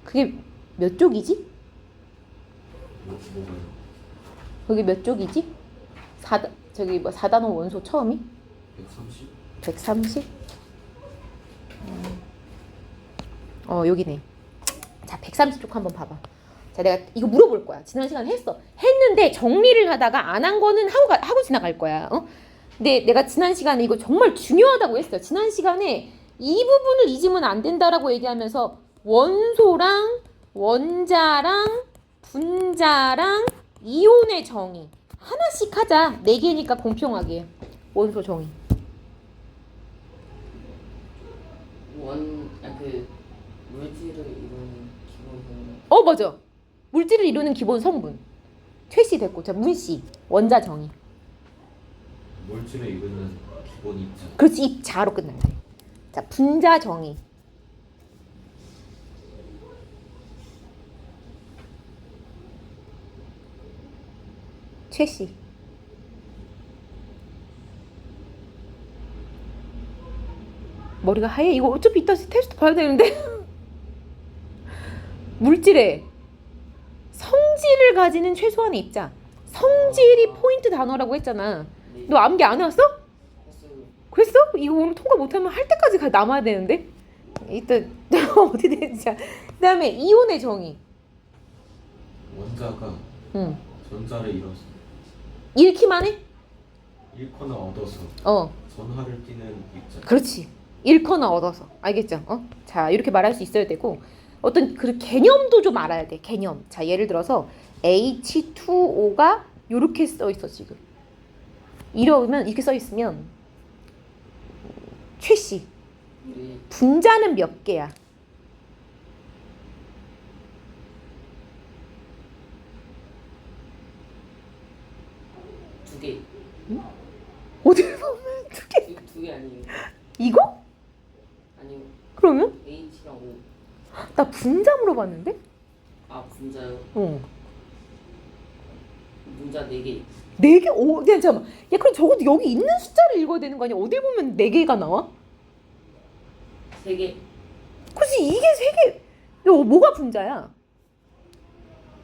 그게 몇 쪽이지? 뭐가요? 거기 몇 쪽이지? 저기 뭐 4단원 원소 처음이? 130? 130? 여기네. 자, 130쪽 한번 봐봐. 자, 내가 이거 물어볼 거야. 지난 시간에 했는데 정리를 하다가 안 한 거는 하고 지나갈 거야. 근데 내가 지난 시간에 이거 정말 중요하다고 했어요. 지난 시간에 이 부분을 잊으면 안 된다라고 얘기하면서 원소랑 원자랑 분자랑 이온의 정의 하나씩 하자. 4개니까 공평하게. 원소 정의. 물질을 이루는 기본 성분. 맞아. 물질을 이루는 기본 성분. 최씨 됐고. 자, 문씨. 원자 정의. 물질을 이루는 기본 입자. 그렇지. 입자로 끝나야 돼. 자, 분자 정의. 최씨. 머리가 하얘? 이거 어차피 이따 테스트 봐야 되는데. 물질의 성질을 가지는 최소한의 입자. 성질이 포인트 단어라고 했잖아. 네. 너 암기 안 해왔어? 했어요. 그랬어? 이거 오늘 통과 못하면 할 때까지 남아야 되는데. 일단 어디 되지? 그 다음에 이온의 정의. 원자가 응. 전자를 잃어서 잃기만 해? 잃거나 얻어서 전하를 띠는 입자. 그렇지. 잃거나 얻어서. 알겠죠? 자, 이렇게 말할 수 있어야 되고 어떤 그 개념도 좀 알아야 돼. 개념. 자, 예를 들어서 H2O가 이렇게 써 있어 지금. 이러면 이렇게 써 있으면 최씨. 네. 분자는 몇 개야? 두 개. 어디 보면 두 개. 두 개 아니에요? 이거? 아니요. 그러면? H랑 O. 나 분자 물어봤는데? 아, 분자요? 분자 4개. 4개? 야, 잠깐만. 야, 그럼 적어도 여기 있는 숫자를 읽어야 되는 거 아니야? 어딜 보면 4개가 나와? 3개. 그치, 이게 3개. 뭐가 분자야?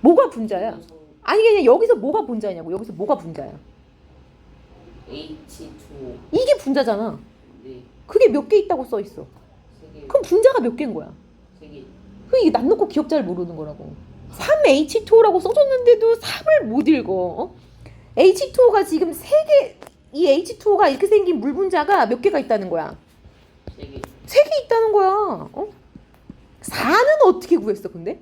뭐가 분자야? 아니, 그냥 여기서 뭐가 분자냐고. 여기서 뭐가 분자야? H2O. 이게 분자잖아. 네. 그게 몇 개 있다고 써 있어. 3개. 그럼 분자가 몇 개인 거야? 3개. 그 이게 난 놓고 기억자를 모르는 거라고. 3H2O라고 써줬는데도 3을 못 읽어. H2O가 지금 3개, 이 H2O가 이렇게 생긴 물 분자가 몇 개가 있다는 거야? 3개. 3개 있다는 거야. 4는 어떻게 구했어, 근데?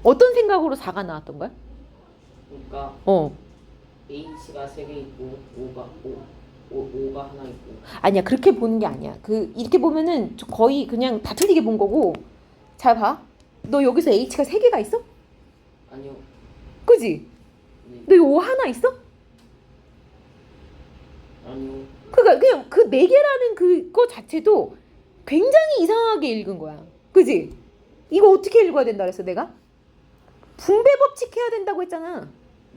어떤 생각으로 4가 나왔던 거야? 그러니까 H가 3개 있고 O가 하나 있고. 아니야, 그렇게 보는 게 아니야. 이렇게 보면은 거의 그냥 다 틀리게 본 거고. 잘 봐. 너 여기서 H가 3개가 있어? 아니요. 그지? 네. 너 O 하나 있어? 아니요. 그러니까 그냥 그 4개라는 그거 자체도 굉장히 이상하게 읽은 거야. 그지? 이거 어떻게 읽어야 된다 그랬어, 내가? 분배 법칙 해야 된다고 했잖아.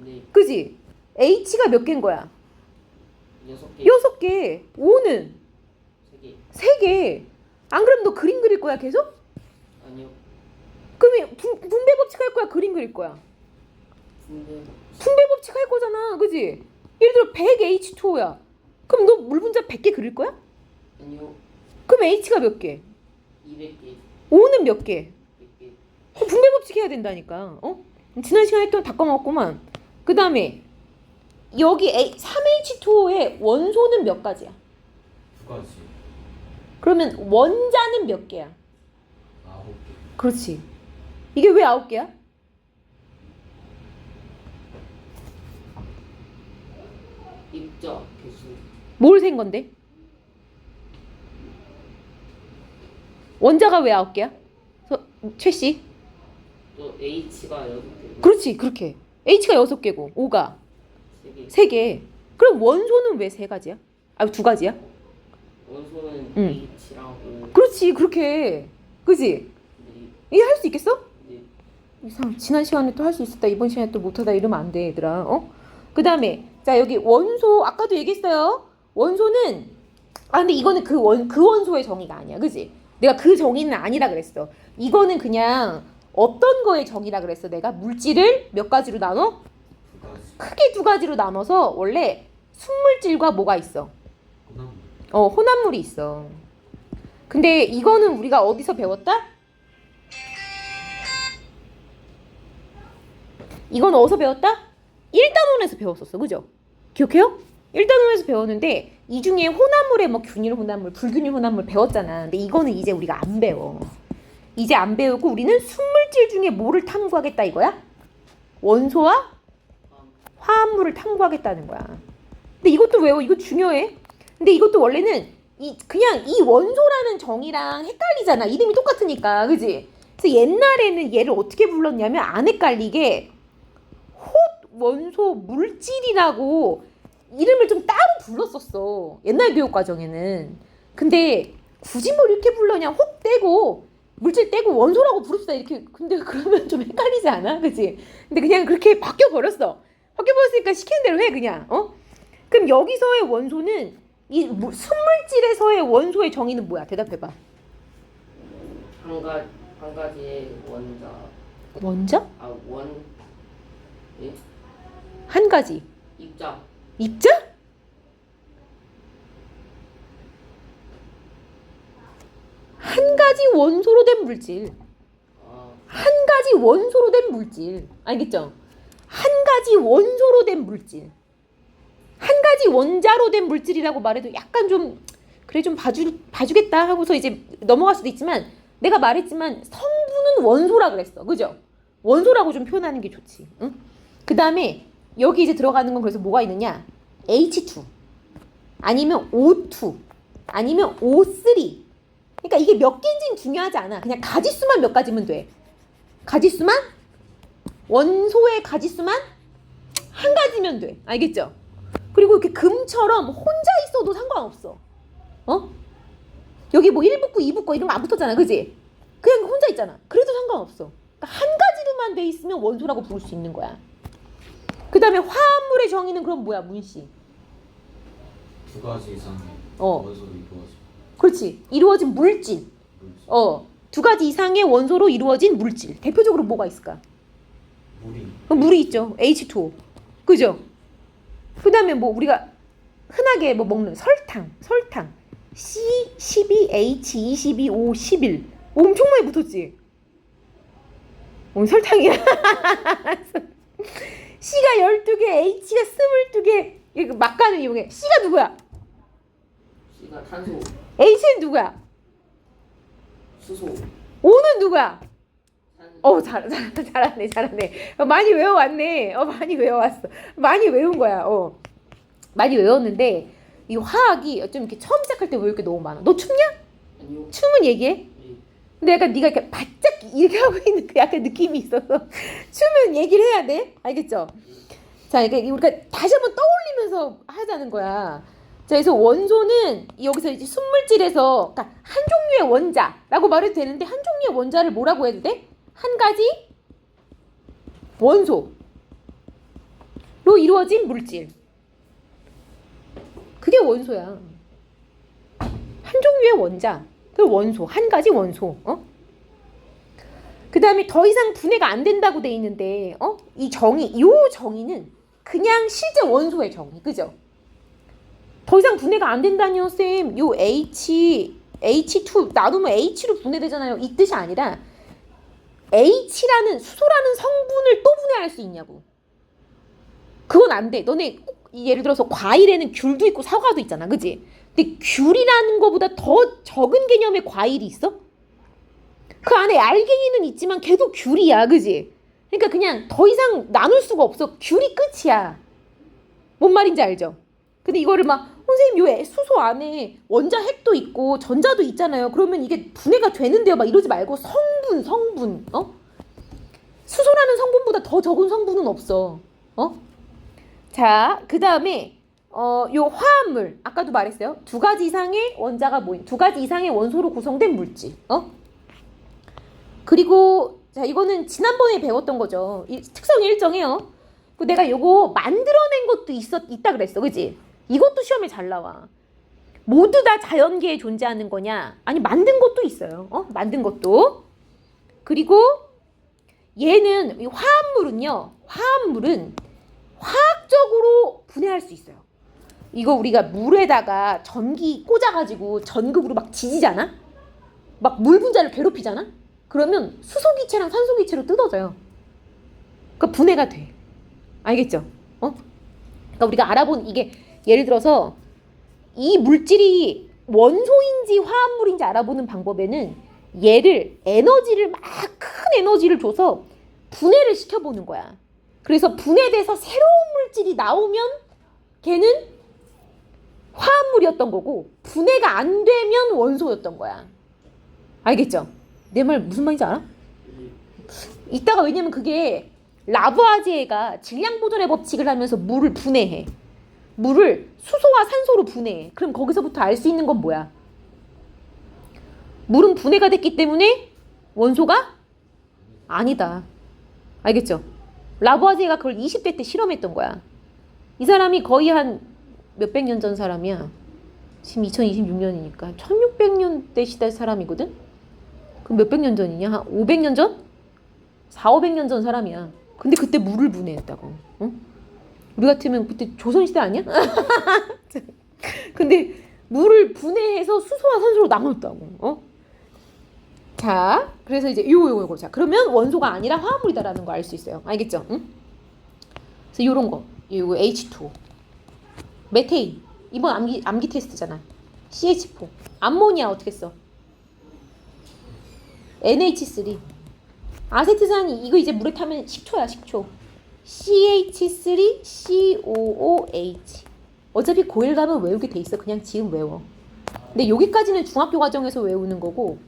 네. 그지? H가 몇 개인 거야? 6개. 6개. O는 3개. 3개. 안 그러면 너 그림 그릴 거야, 계속? 아니요. 그러면 분배 법칙 할 거야, 그림 그릴 거야? 분배 법칙 할 거잖아. 그지? 예를 들어 100H2O야. 그럼 너 물 분자 100개 그릴 거야? 아니요. 그럼 H가 몇 개? 200개. O는 몇 개? 100개. 그럼 분배 법칙 해야 된다니까. 지난 시간에 했던 다 까먹었구만. 그 다음에 여기 3H2O의 원소는 몇 가지야? 2가지. 그러면 원자는 몇 개야? 9개. 그렇지. 이게 왜 9개야? 입자 개수. 뭘 센 건데? 원자가 왜 9개야? 최씨? 또 H가 6개. 그렇지, 그렇게. H가 6개고 O가 3개. 3개. 그럼 원소는 왜 3가지야? 2가지야? 원소는 응. H랑 O. 그렇지, 그렇게. 그지? 네. 이게 할 수 있겠어? 네. 지난 시간에 또 할 수 있었다, 이번 시간에 또 못하다 이러면 안 돼, 얘들아. 그 다음에 자, 여기 원소 아까도 얘기했어요. 원소는 근데 이거는 그 원소의 정의가 아니야, 그지? 내가 그 정의는 아니라 그랬어. 이거는 그냥 어떤 거의 정의라 그랬어. 내가 물질을 몇 가지로 나눠? 두 가지. 크게 두 가지로 나눠서 원래 순물질과 뭐가 있어? 혼합물. 혼합물이 있어. 근데 이거는 우리가 어디서 배웠다? 이건 어디서 배웠다? 1단원에서 배웠었어. 그죠? 기억해요? 1단원에서 배웠는데 이 중에 혼합물에 뭐 균일 혼합물, 불균일 혼합물 배웠잖아. 근데 이거는 이제 우리가 안 배워. 이제 안 배우고 우리는 순물질 중에 뭐를 탐구하겠다 이거야? 원소와 화합물을 탐구하겠다는 거야. 근데 이것도 외워. 이거 중요해. 근데 이것도 원래는 그냥 이 원소라는 정의랑 헷갈리잖아. 이름이 똑같으니까. 그지? 그래서 옛날에는 얘를 어떻게 불렀냐면 안 헷갈리게 원소 물질이라고 이름을 좀 따로 불렀었어. 옛날 교육 과정에는. 근데 굳이 뭐 이렇게 불러냐? 혹 떼고 물질 떼고 원소라고 부릅시다 이렇게. 근데 그러면 좀 헷갈리지 않아? 그치? 근데 그냥 그렇게 바뀌어버렸어. 바뀌어버렸으니까 시키는 대로 해 그냥. 그럼 여기서의 원소는 이 순물질에서의 원소의 정의는 뭐야? 대답해봐. 한 가지의 원자. 원자? 예? 한 가지. 입자. 입자? 한 가지 원소로 된 물질. 한 가지 원소로 된 물질. 알겠죠? 한 가지 원소로 된 물질. 한 가지 원자로 된 물질이라고 말해도 약간 좀 그래 좀 봐주겠다 하고서 이제 넘어갈 수도 있지만 내가 말했지만 성분은 원소라 그랬어. 그죠? 원소라고 좀 표현하는 게 좋지. 응? 그 다음에 여기 이제 들어가는 건 그래서 뭐가 있느냐? H2 아니면 O2 아니면 O3. 그러니까 이게 몇 개인지는 중요하지 않아. 그냥 가지수만 몇 가지면 돼. 가지수만 원소의 가지수만 한 가지면 돼. 알겠죠? 그리고 이렇게 금처럼 혼자 있어도 상관없어. 여기 뭐 1붙고 2붙고 이런 거 안 붙었잖아. 그지? 그냥 혼자 있잖아. 그래도 상관없어. 그러니까 한 가지로만 돼 있으면 원소라고 부를 수 있는 거야. 그 다음에 화합물의 정의는 그럼 뭐야, 문씨? 두 가지 이상의 원소로 이루어진. 그렇지. 이루어진 물질. 두 가지 이상의 원소로 이루어진 물질. 대표적으로 뭐가 있을까? 물이 있죠. H2O. 그죠? 그 다음에 뭐 우리가 흔하게 뭐 먹는 설탕. C12H22O11. 엄청 많이 붙었지? 설탕이야. C가 12개, H가 22개. 이거 막간을 이용해. C가 누구야? C가 탄소. H는 누구야? 수소. O는 누구야? 잘하네. 많이 외워왔네. 많이 외워왔어. 많이 외운 거야. 많이 외웠는데 이 화학이 좀 이렇게 처음 시작할 때 왜 이렇게 너무 많아? 너 춥냐? 아니요. 춤은 얘기해. 네. 근데 약간 네가 이렇게 바짝 이렇게 하고 있는 그 약간 느낌이 있어서 춤은 얘기를 해야 돼. 알겠죠? 자, 그러니까 우리가 다시 한번 떠올리면서 하자는 거야. 자, 그래서 원소는 여기서 이제 순물질에서 그러니까 한 종류의 원자라고 말해도 되는데 한 종류의 원자를 뭐라고 해도 돼? 한 가지 원소로 이루어진 물질. 그게 원소야. 한 종류의 원자. 그 원소. 한 가지 원소. 그 다음에 더 이상 분해가 안 된다고 돼 있는데 이 정의는 그냥 실제 원소의 정의. 그죠? 더 이상 분해가 안 된다니요, 쌤. 요 H2 나누면 H로 분해되잖아요. 이 뜻이 아니라 H라는 수소라는 성분을 또 분해할 수 있냐고. 그건 안 돼. 너네 예를 들어서 과일에는 귤도 있고 사과도 있잖아. 그지? 근데 귤이라는 거보다 더 적은 개념의 과일이 있어? 그 안에 알갱이는 있지만 걔도 귤이야. 그지? 그러니까 그냥 더 이상 나눌 수가 없어. 귤이 끝이야. 뭔 말인지 알죠? 근데 이거를 막 선생님 요 수소 안에 원자 핵도 있고 전자도 있잖아요. 그러면 이게 분해가 되는데요. 막 이러지 말고 성분 수소라는 성분보다 더 적은 성분은 없어. 자, 그 다음에 요 화합물 아까도 말했어요. 두 가지 이상의 원자가 모인 두 가지 이상의 원소로 구성된 물질. 그리고 자, 이거는 지난번에 배웠던 거죠. 이 특성이 일정해요. 그 내가 요거 만들어낸 것도 있다 그랬어. 그지? 이것도 시험에 잘 나와. 모두 다 자연계에 존재하는 거냐? 아니 만든 것도 있어요. 만든 것도. 그리고 얘는 이 화합물은 화학적으로 분해할 수 있어요. 이거 우리가 물에다가 전기 꽂아가지고 전극으로 막 지지잖아? 막 물 분자를 괴롭히잖아? 그러면 수소기체랑 산소기체로 뜯어져요. 그러니까 분해가 돼. 알겠죠? 그러니까 우리가 알아본 이게 예를 들어서 이 물질이 원소인지 화합물인지 알아보는 방법에는 얘를 에너지를 막 큰 에너지를 줘서 분해를 시켜보는 거야. 그래서 분해돼서 새로운 물질이 나오면 걔는 화합물이었던 거고 분해가 안 되면 원소였던 거야. 알겠죠? 내 말 무슨 말인지 알아? 이따가 왜냐면 그게 라부아지에가 질량 보존의 법칙을 하면서 물을 분해해. 물을 수소와 산소로 분해해. 그럼 거기서부터 알 수 있는 건 뭐야? 물은 분해가 됐기 때문에 원소가 아니다. 알겠죠? 라부아지에가 그걸 20대 때 실험했던 거야. 이 사람이 거의 한 몇백 년 전 사람이야. 지금 2026년이니까 1600년대 시대 사람이거든? 그럼 몇백 년 전이냐? 한 500년 전? 4, 500년 전 사람이야. 근데 그때 물을 분해했다고. 우리 같으면 그때 조선시대 아니야? 근데 물을 분해해서 수소와 산소로 나눴다고. 자, 그래서 이제 요거. 자, 그러면 원소가 아니라 화합물이다라는 거 알 수 있어요. 알겠죠? 응? 그래서 요런 거. 요거 H2O. 메테인. 이번 암기 테스트잖아. CH4. 암모니아 어떻게 써? NH3. 아세트산이 이거 이제 물에 타면 식초야, 식초. CH3COOH. 어차피 고1 가면 외우게 돼 있어. 그냥 지금 외워. 근데 여기까지는 중학교 과정에서 외우는 거고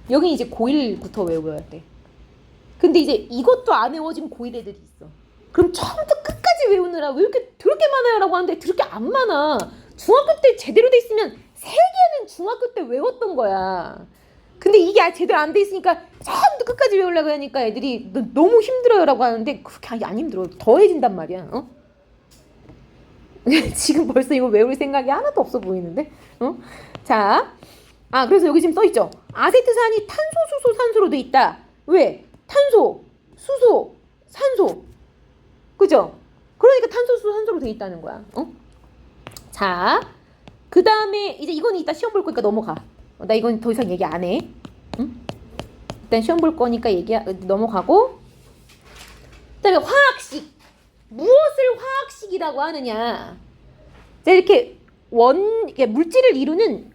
여기 이제 고1부터 외워야 돼. 근데 이제 이것도 안 외워진 고1 애들이 있어. 그럼 처음부터 끝까지 외우느라 왜 이렇게 더럽게 많아요? 라고 하는데 더럽게 안 많아. 중학교 때 제대로 돼 있으면 3개는 중학교 때 외웠던 거야. 근데 이게 제대로 안 돼 있으니까 처음부터 끝까지 외우려고 하니까 애들이 너무 힘들어요 라고 하는데 그렇게 안 힘들어. 더해진단 말이야. 지금 벌써 이거 외울 생각이 하나도 없어 보이는데? 자, 그래서 여기 지금 써있죠. 아세트산이 탄소, 수소, 산소로 돼 있다. 왜? 탄소, 수소, 산소. 그죠? 그러니까 탄소, 수소, 산소로 돼 있다는 거야. 자, 그 다음에 이제 이건 이따 시험 볼 거니까 넘어가. 나 이건 더 이상 얘기 안 해. 일단 시험 볼 거니까 넘어가고. 그 다음에 화학식. 무엇을 화학식이라고 하느냐. 자, 이렇게 물질을 이루는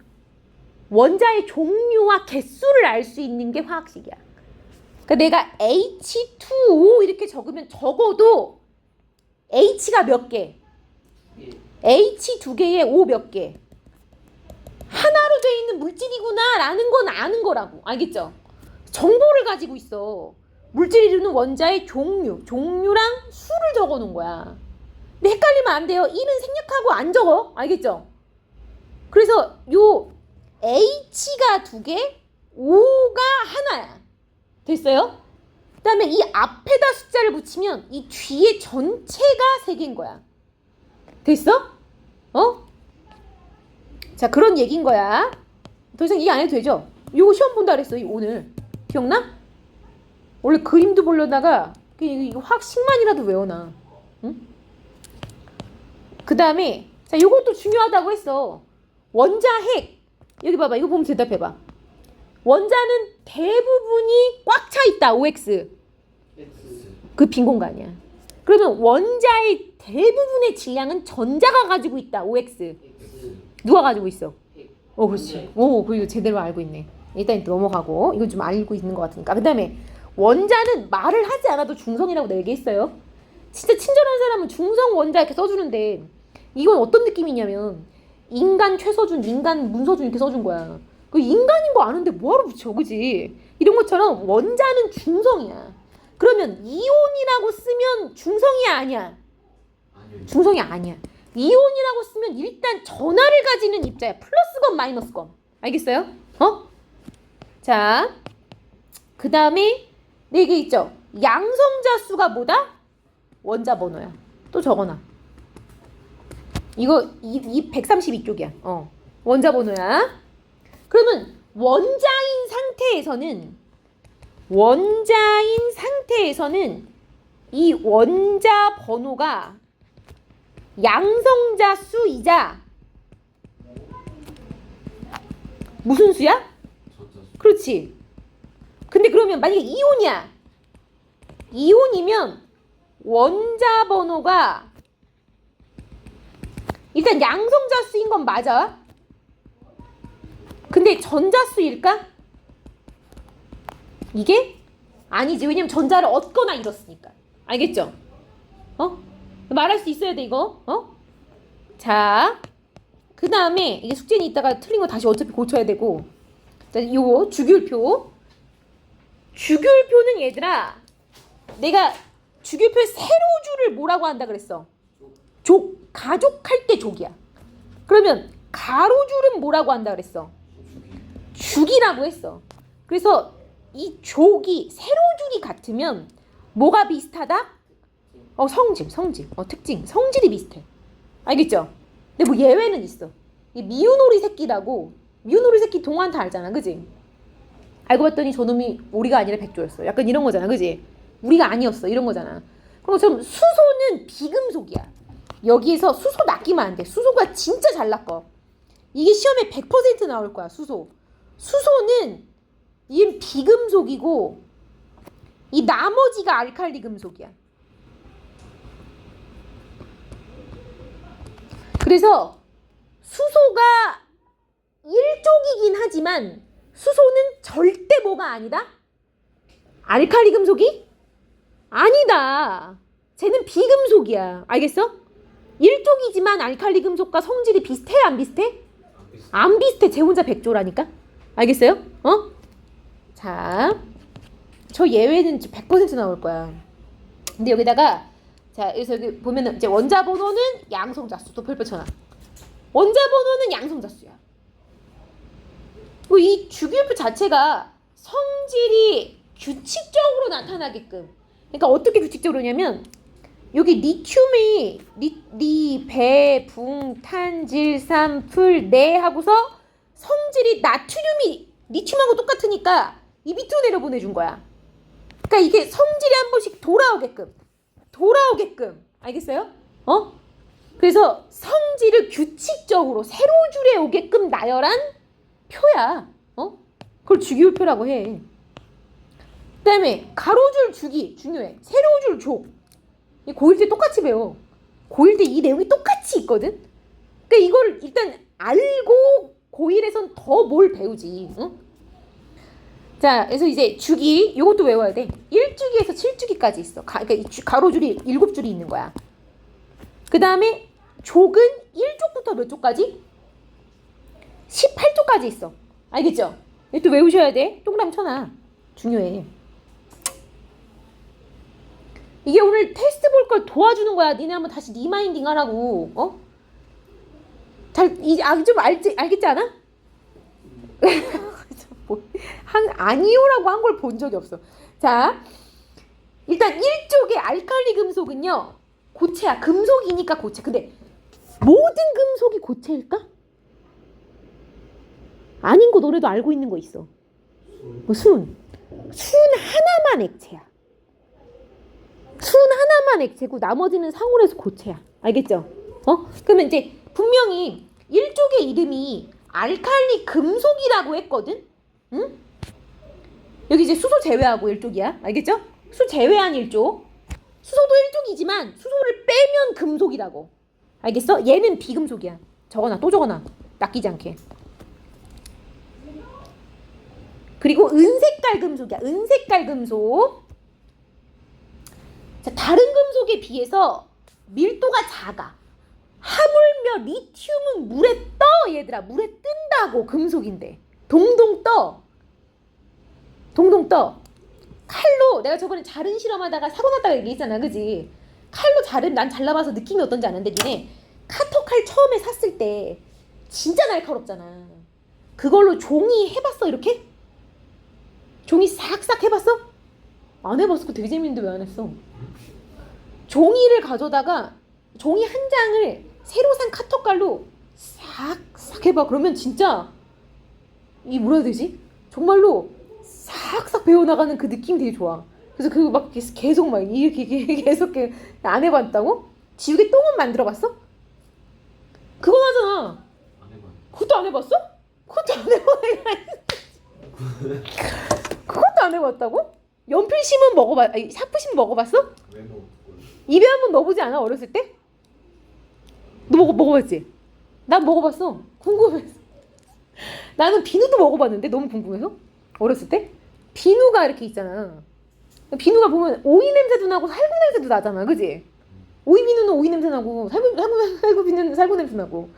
원자의 종류와 개수를 알 수 있는 게 화학식이야. 그러니까 내가 H2O 이렇게 적으면 적어도 H가 몇 개? H 2개에 O 몇 개? 하나로 돼 있는 물질이구나 라는 건 아는 거라고. 알겠죠? 정보를 가지고 있어. 물질을 이루는 원자의 종류랑 수를 적어 놓은 거야. 근데 헷갈리면 안 돼요. 1은 생략하고 안 적어. 알겠죠? 그래서 요 H가 2개, O가 하나야. 됐어요? 그 다음에 이 앞에다 숫자를 붙이면 이 뒤에 전체가 3개인 거야. 됐어? 자, 그런 얘기인 거야. 더 이상 얘기 안 해도 되죠? 이거 시험 본다 그랬어, 오늘. 기억나? 원래 그림도 보려다가 이거 화학식만이라도 외워놔. 응? 그 다음에 자, 요것도 중요하다고 했어. 원자 핵. 여기 봐봐. 이거 보면 대답해봐. 원자는 대부분이 꽉 차 있다. OX. 그 빈 공간이야. 그러면 원자의 대부분의 질량은 전자가 가지고 있다. OX. 누가 가지고 있어? 그렇지. 그거 제대로 알고 있네. 일단 넘어가고. 이건 좀 알고 있는 것 같으니까. 그 다음에 원자는 말을 하지 않아도 중성이라고 내가 얘기했어요. 진짜 친절한 사람은 중성 원자 이렇게 써주는데 이건 어떤 느낌이냐면 인간 최서준, 인간 문서준 이렇게 써준 거야. 그 인간인 거 아는데 뭐하러 붙여, 그지? 이런 것처럼 원자는 중성이야. 그러면 이온이라고 쓰면 중성이야, 아니야? 중성이 아니야. 이온이라고 쓰면 일단 전하를 가지는 입자야. 플러스건 마이너스건. 알겠어요? 자, 그 다음에 4개 있죠? 양성자 수가 뭐다? 원자 번호야. 또 적어놔. 이거 132쪽이야. 원자 번호야. 그러면 원자인 상태에서는 이 원자 번호가 양성자 수이자 무슨 수야? 전자수. 그렇지. 근데 그러면 만약에 이온이야. 이온이면 원자 번호가 일단 양성자 수인 건 맞아. 근데 전자 수일까? 이게 아니지. 왜냐면 전자를 얻거나 잃었으니까. 알겠죠? 말할 수 있어야 돼 이거. 자, 그 다음에 이게 숙제는 이따가 틀린 거 다시 어차피 고쳐야 되고. 자, 요거 주기율표는 얘들아, 내가 주기율표의 세로줄을 뭐라고 한다 그랬어? 가족할 때 족이야. 그러면 가로줄은 뭐라고 한다 그랬어? 죽이라고 했어. 그래서 이 족이 세로줄이 같으면 뭐가 비슷하다? 특징. 성질이 비슷해. 알겠죠? 근데 뭐 예외는 있어. 이 미운오리 새끼라고. 미운오리 새끼 동화한테 알잖아. 그지? 알고 봤더니 저놈이 오리가 아니라 백조였어. 약간 이런 거잖아. 그지? 우리가 아니었어. 이런 거잖아. 그럼 좀 수소는 비금속이야. 여기에서 수소 낚이면 안 돼. 수소가 진짜 잘 낚어. 이게 시험에 100% 나올 거야. 수소는 이게 비금속이고 이 나머지가 알칼리 금속이야. 그래서 수소가 일족이긴 하지만 수소는 절대 뭐가 아니다? 알칼리 금속이? 아니다. 쟤는 비금속이야. 알겠어? 일족이지만 알칼리 금속과 성질이 비슷해? 안 비슷해? 안 비슷해. 쟤 혼자 백조라니까. 알겠어요? 자, 저 예외는 100% 나올 거야. 근데 여기다가 자, 그래서 여기 보면은 이제 원자 번호는 양성자수. 또 별표 쳐놔. 원자 번호는 양성자수야. 이 주기율표 자체가 성질이 규칙적으로 나타나게끔. 그러니까 어떻게 규칙적으로냐면 여기 리튬이 배, 붕, 탄, 질, 삼, 풀, 네 하고서 성질이 나트륨이 리튬하고 똑같으니까 이 밑으로 내려보내준 거야. 그러니까 이게 성질이 한 번씩 돌아오게끔. 알겠어요? 그래서 성질을 규칙적으로 세로줄에 오게끔 나열한 표야. 그걸 주기율표라고 해. 그 다음에 가로줄 주기 중요해. 세로줄 족. 고1 때 똑같이 배워. 고1 때 이 내용이 똑같이 있거든. 그러니까 이걸 일단 알고 고1에선 더 뭘 배우지. 자, 그래서 이제 주기 이것도 외워야 돼. 1주기에서 7주기까지 있어. 그러니까 가로줄이 7줄이 있는 거야. 그 다음에 족은 1족부터 몇 족까지? 18족까지 있어. 알겠죠? 이것도 외우셔야 돼. 동그라미 쳐놔. 중요해. 이게 오늘 테스트 볼 걸 도와주는 거야. 니네 한번 다시 리마인딩 하라고. 좀 알겠지 않아? 아니요라고 한 걸 본 적이 없어. 자, 일단 1족의 알칼리 금속은요, 고체야. 금속이니까 고체. 근데 모든 금속이 고체일까? 아닌 거 너네도 알고 있는 거 있어. 순 하나만 액체야. 순 하나만 액체고 나머지는 상온에서 고체야. 알겠죠? 그러면 이제 분명히 1족의 이름이 알칼리 금속이라고 했거든? 응? 여기 이제 수소 제외하고 1족이야. 알겠죠? 수 제외한 1족. 수소도 1족이지만 수소를 빼면 금속이라고. 알겠어? 얘는 비금속이야. 적어놔. 또 적어놔. 낚이지 않게. 그리고 은색깔 금속이야. 은색깔 금속. 자, 다른 금속에 비해서 밀도가 작아. 하물며 리튬은 물에 떠. 얘들아. 물에 뜬다고. 금속인데. 동동 떠. 칼로 내가 저번에 자른 실험하다가 사고 났다고 얘기했잖아. 그지? 칼로 자른 난 잘라봐서 느낌이 어떤지 아는데 니네 카터칼 처음에 샀을 때 진짜 날카롭잖아. 그걸로 종이 해봤어? 이렇게? 종이 싹싹 해봤어? 안 해봤어. 그거 되게 재밌는데 왜 안 했어? 종이를 가져다가 종이 한 장을 새로 산 카터칼로 싹 싹싹 해봐. 그러면 진짜 이 뭐라 해야 되지? 정말로 싹싹 배워나가는 그 느낌이 되게 좋아. 그래서 그 막 계속 막 이렇게 계속 안 해봤다고? 지우개 똥은 만들어봤어? 그건 하잖아. 안 해봤는데. 그것도 안 해봤어? 그것도 안 해봤. 그것도 안 해봤다고? 연필심은 아니, 샤프심 먹어봤어? 왜 먹을 입에 한번 넣어보지 않아? 어렸을 때? 너 먹어봤지? 난 먹어봤어. 궁금해서. 나는 비누도 먹어봤는데 너무 궁금해서. 어렸을 때 비누가 이렇게 있잖아. 비누가 보면 오이 냄새도 나고 살구 냄새도 나잖아, 그지? 오이 비누는 오이 냄새 나고 살구 비누는 살구 냄새 나고.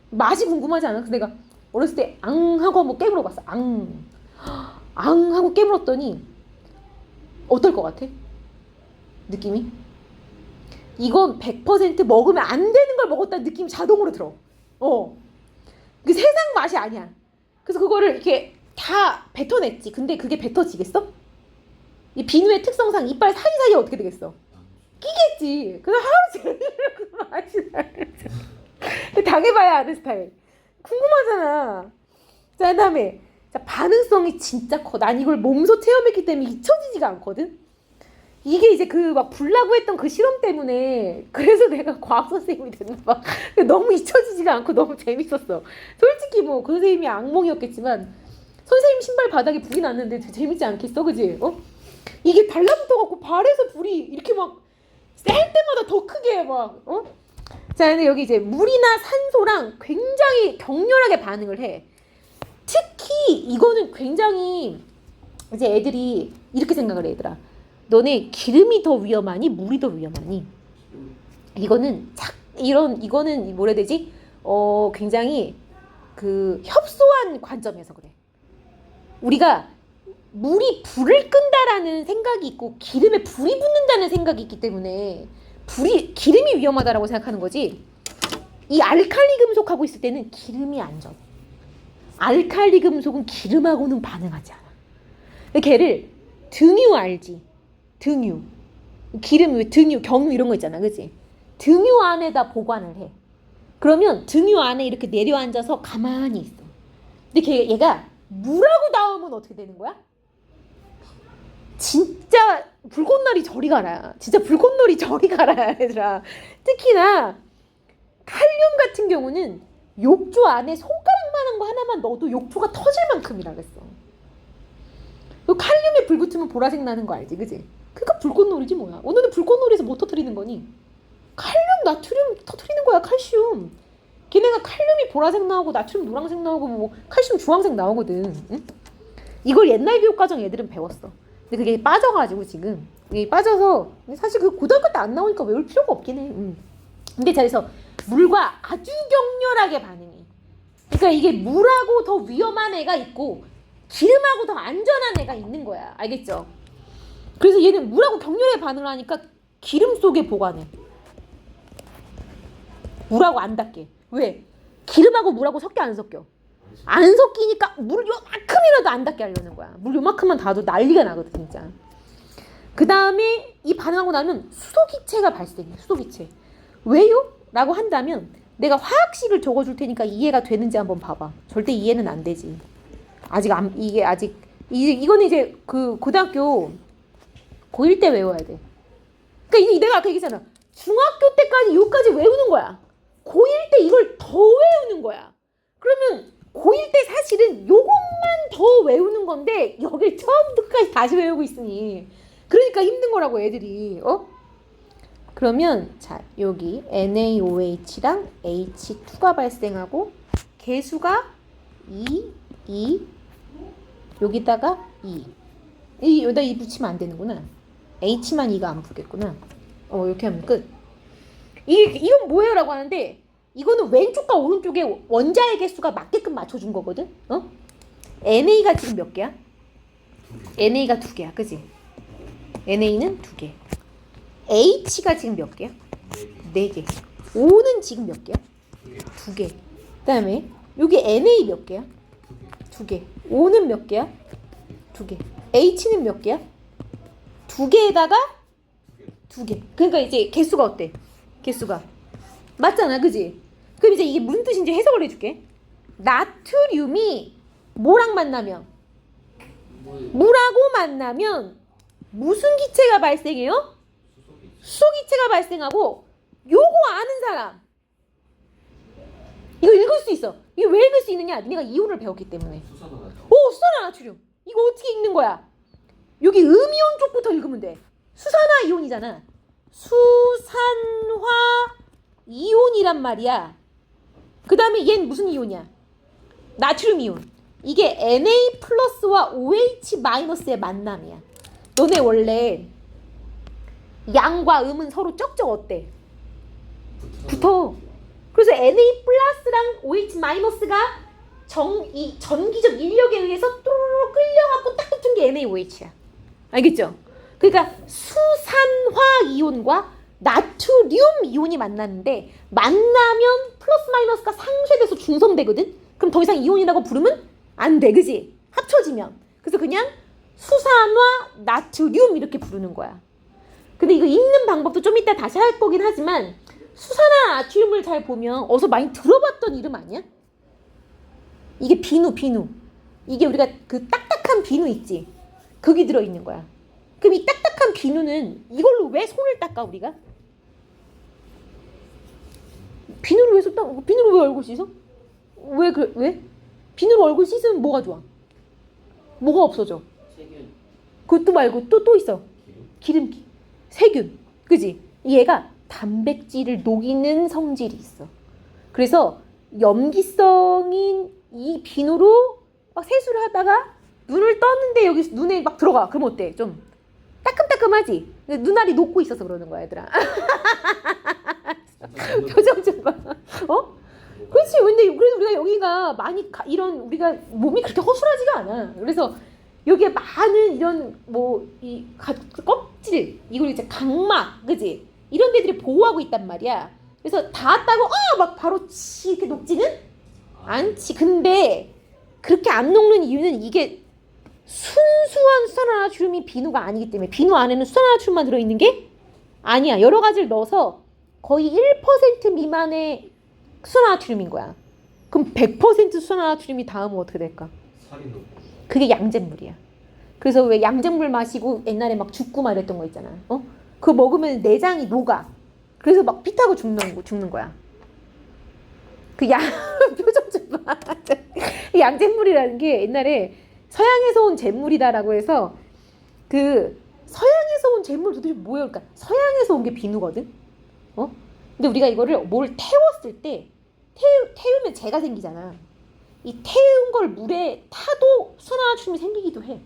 맛이 궁금하지 않아? 그래서 내가 어렸을 때 앙 하고 한번 깨물어봤어. 앙 하고 깨물었더니 어떨 것 같아? 느낌이? 이건 100% 먹으면 안 되는 걸 먹었다는 느낌이 자동으로 들어. 그 세상 맛이 아니야. 그래서 그거를 이렇게 다 뱉어냈지. 근데 그게 뱉어지겠어? 이 비누의 특성상 이빨 사이사이에 어떻게 되겠어? 끼겠지. 그래서 하루 종일 그 맛이 나요. 당해봐야 아는 스타일. 궁금하잖아. 자, 그다음에 자, 반응성이 진짜 커. 난 이걸 몸소 체험했기 때문에 잊혀지지가 않거든. 이게 이제 그 막 불나고 했던 그 실험 때문에 그래서 내가 과학 선생님이 됐나 봐. 너무 잊혀지지가 않고 너무 재밌었어. 솔직히 뭐 그 선생님이 악몽이었겠지만 선생님 신발 바닥에 불이 났는데 재밌지 않겠어, 그지? 이게 달라붙어갖고 발에서 불이 이렇게 막 셀 때마다 더 크게 막 자, 근데 여기 이제 물이나 산소랑 굉장히 격렬하게 반응을 해. 특히 이거는 굉장히 이제 애들이 이렇게 생각을 해, 얘들아. 너네 기름이 더 위험하니 물이 더 위험하니? 이거는 이거는 뭐라 해야 되지? 굉장히 그 협소한 관점에서 그래. 우리가 물이 불을 끈다라는 생각이 있고 기름에 불이 붙는다는 생각이 있기 때문에 기름이 위험하다라고 생각하는 거지. 이 알칼리 금속하고 있을 때는 기름이 안전. 알칼리 금속은 기름하고는 반응하지 않아. 걔를 등유 알지? 등유. 기름, 등유, 경유 이런 거 있잖아, 그치? 등유 안에다 보관을 해. 그러면 등유 안에 이렇게 내려앉아서 가만히 있어. 근데 얘가 물하고 닿으면 어떻게 되는 거야? 진짜 불꽃놀이 저리 가라. 진짜 불꽃놀이 저리 가라, 얘들아. 특히나 칼륨 같은 경우는 욕조 안에 손가락만한 거 하나만 넣어도 욕조가 터질 만큼이라 그랬어. 칼륨에 불 붙으면 보라색 나는 거 알지, 그지? 그러니까 불꽃놀이지 뭐야. 오늘은 불꽃놀이에서 뭐 터뜨리는 거니? 칼륨, 나트륨 터뜨리는 거야, 칼슘. 걔네가 칼륨이 보라색 나오고 나트륨 노란색 나오고 뭐 칼슘 주황색 나오거든. 응? 이걸 옛날 교육과정 애들은 배웠어. 근데 그게 빠져가지고 지금 이게 빠져서 사실 그 고등학교 때 안 나오니까 외울 필요가 없긴 해. 근데 그래서 물과 아주 격렬하게 반응해. 그러니까 이게 물하고 더 위험한 애가 있고 기름하고 더 안전한 애가 있는 거야. 알겠죠? 그래서 얘는 물하고 격렬하게 반응을 하니까 기름 속에 보관해. 물하고 안 닿게. 왜? 기름하고 물하고 섞여 안 섞여? 안 섞이니까 물 요만큼이라도 안 닿게 하려는 거야. 물 요만큼만 닿아도 난리가 나거든 진짜. 그 다음에 이 반응하고 나면 수소기체가 발생해. 수소기체. 왜요? 라고 한다면 내가 화학식을 적어줄 테니까 이해가 되는지 한번 봐봐. 절대 이해는 안 되지. 이거는 이제 그 고등학교 고1 때 외워야 돼. 그러니까 내가 아까 얘기했잖아. 중학교 때까지 이거까지 외우는 거야. 고1 때 이걸 더 외우는 거야. 그러면 고1 때 사실은 요것만 더 외우는 건데 여길 처음부터까지 다시 외우고 있으니 그러니까 힘든 거라고 애들이. 그러면 자 여기 NaOH랑 H2가 발생하고 개수가 2 여기다가 2 여기다 2 붙이면 안 되는구나. H만 2가 안 붙겠구나. 이렇게 하면 끝. 이건 뭐예요? 라고 하는데 이거는 왼쪽과 오른쪽에 원자의 개수가 맞게끔 맞춰준 거거든. NA가 지금 몇 개야? NA가 2개야, 그지? NA는 2개. H가 지금 몇 개야? 4개. O는 지금 몇 개야? 2개. 그 다음에 여기 NA 몇 개야? 2개. O는 몇 개야? 2개. H는 몇 개야? 2개에다가 2개. 그러니까 이제 개수가 어때? 개수가 맞잖아, 그지? 그럼 이제 이게 무슨 뜻인지 해석을 해줄게. 나트륨이 뭐랑 만나면? 물하고 만나면 무슨 기체가 발생해요? 수소기체가 발생하고, 요거 아는 사람 이거 읽을 수 있어. 이거 왜 읽을 수 있느냐? 니네가 이온을 배웠기 때문에. 수산화나트륨. 이거 어떻게 읽는 거야? 여기 음이온 쪽부터 읽으면 돼. 수산화 이온이잖아. 수산화 이온이란 말이야. 그 다음에 얘는 무슨 이온이야? 나트륨 이온. 이게 Na 플러스와 OH 마이너스의 만남이야. 너네 원래 양과 음은 서로 쩍쩍 어때? 붙어. 그래서 Na 플러스랑 OH 마이너스가 이 전기적 인력에 의해서 또르르 끌려갖고 딱 붙은 게 NaOH야. 알겠죠? 그러니까 수산화 이온과 나트륨 이온이 만나는데, 만나면 플러스 마이너스가 상쇄돼서 중성되거든? 그럼 더 이상 이온이라고 부르면 안 돼, 그지? 합쳐지면. 그래서 그냥 수산화 나트륨 이렇게 부르는 거야. 근데 이거 읽는 방법도 좀 이따 다시 할 거긴 하지만, 수산화 나트륨을 잘 보면 어디서 많이 들어봤던 이름 아니야? 이게 비누. 이게 우리가 그 딱딱한 비누 있지? 거기 들어있는 거야. 그럼 이 딱딱한 비누는 이걸로 왜 손을 닦아, 우리가? 비누로 왜 손 닦아? 비누로 왜 얼굴 씻어? 왜? 비누로 얼굴 씻으면 뭐가 좋아? 뭐가 없어져? 세균. 그것도 말고 또 있어. 기름기. 세균. 그지? 얘가 단백질을 녹이는 성질이 있어. 그래서 염기성인 이 비누로 막 세수를 하다가 눈을 떴는데 여기 눈에 막 들어가. 그럼 어때? 좀 따끔따끔하지? 근데 눈알이 녹고 있어서 그러는 거야, 얘들아. 표정 좀 봐. 그렇지. 근데 그래서 우리가 여기가 많이 이런 우리가 몸이 그렇게 허술하지가 않아. 그래서 여기에 많은 이런 이 껍질, 이걸 이제 각막, 그지? 이런 데들이 보호하고 있단 말이야. 그래서 닿았다고 막 바로 이렇게 녹지는 않지. 근데 그렇게 안 녹는 이유는 이게 순수한 수산화나트륨이 비누가 아니기 때문에. 비누 안에는 수산화나트륨만 들어있는 게 아니야. 여러 가지를 넣어서 거의 1% 미만의 수산화나트륨인 거야. 그럼 100% 수산화나트륨이 닿으면 어떻게 될까? 살이 높고. 그게 양잿물이야. 그래서 왜 양잿물 마시고 옛날에 막 죽고 막 이랬던 거 있잖아. 그거 먹으면 내장이 녹아. 그래서 막 피 타고 죽는 거야. 표정 좀 봐. 양잿물이라는 게 옛날에 서양에서 온 잿물이다라고 해서, 그 서양에서 온 잿물 도대체 뭐예요? 그러니까 서양에서 온 게 비누거든. 근데 우리가 이거를 뭘 태웠을 때 태우면 재가 생기잖아. 이 태운 걸 물에 타도 수산화나트륨이 생기기도 해.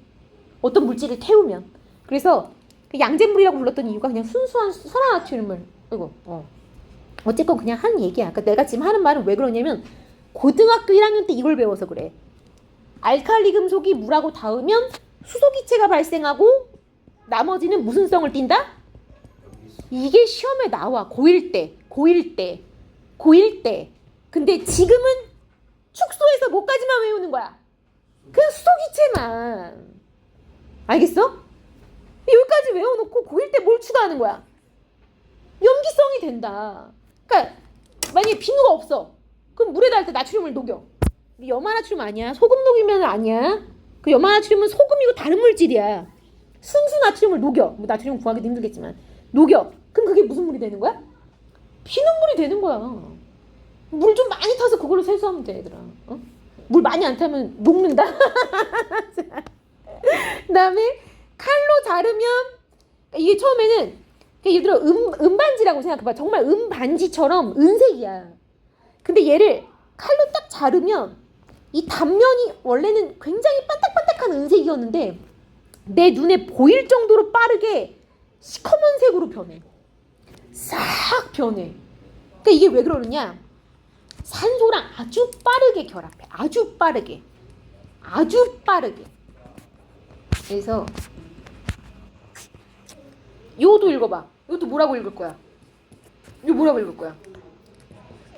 어떤 물질을 태우면. 그래서 그 양잿물이라고 불렀던 이유가 그냥 순수한 수산화나트륨을. 어쨌건 그냥 한 얘기야. 그러니까 내가 지금 하는 말은 왜 그러냐면, 고등학교 1학년 때 이걸 배워서 그래. 알칼리 금속이 물하고 닿으면 수소기체가 발생하고 나머지는 무슨 성을 띈다? 이게 시험에 나와. 고1 때. 근데 지금은 축소해서 뭐까지만 외우는 거야? 그냥 수소기체만. 알겠어? 여기까지 외워놓고 고1 때 뭘 추가하는 거야? 염기성이 된다. 그러니까 만약에 비누가 없어. 그럼 물에다 할 때 나트륨을 녹여. 염화나트륨 아니야. 소금 녹이면 아니야. 그 염화나트륨은 소금이고 다른 물질이야. 순수 나트륨을 녹여. 나트륨 구하기도 힘들겠지만 녹여. 그럼 그게 무슨 물이 되는 거야? 피눈물이 되는 거야. 물 좀 많이 타서 그걸로 세수하면 돼, 얘들아. 물 많이 안 타면 녹는다. 그다음에 칼로 자르면, 이게 처음에는 예를 들어 은반지라고 생각해봐. 정말 은반지처럼 은색이야. 근데 얘를 칼로 딱 자르면 이 단면이 원래는 굉장히 반딱반딱한 은색이었는데 내 눈에 보일 정도로 빠르게 시커먼색으로 변해. 싹 변해. 그러니까 이게 왜 그러느냐? 산소랑 아주 빠르게 결합해. 아주 빠르게. 그래서 이것도 읽어봐. 이것도 뭐라고 읽을 거야? 이거 뭐라고 읽을 거야?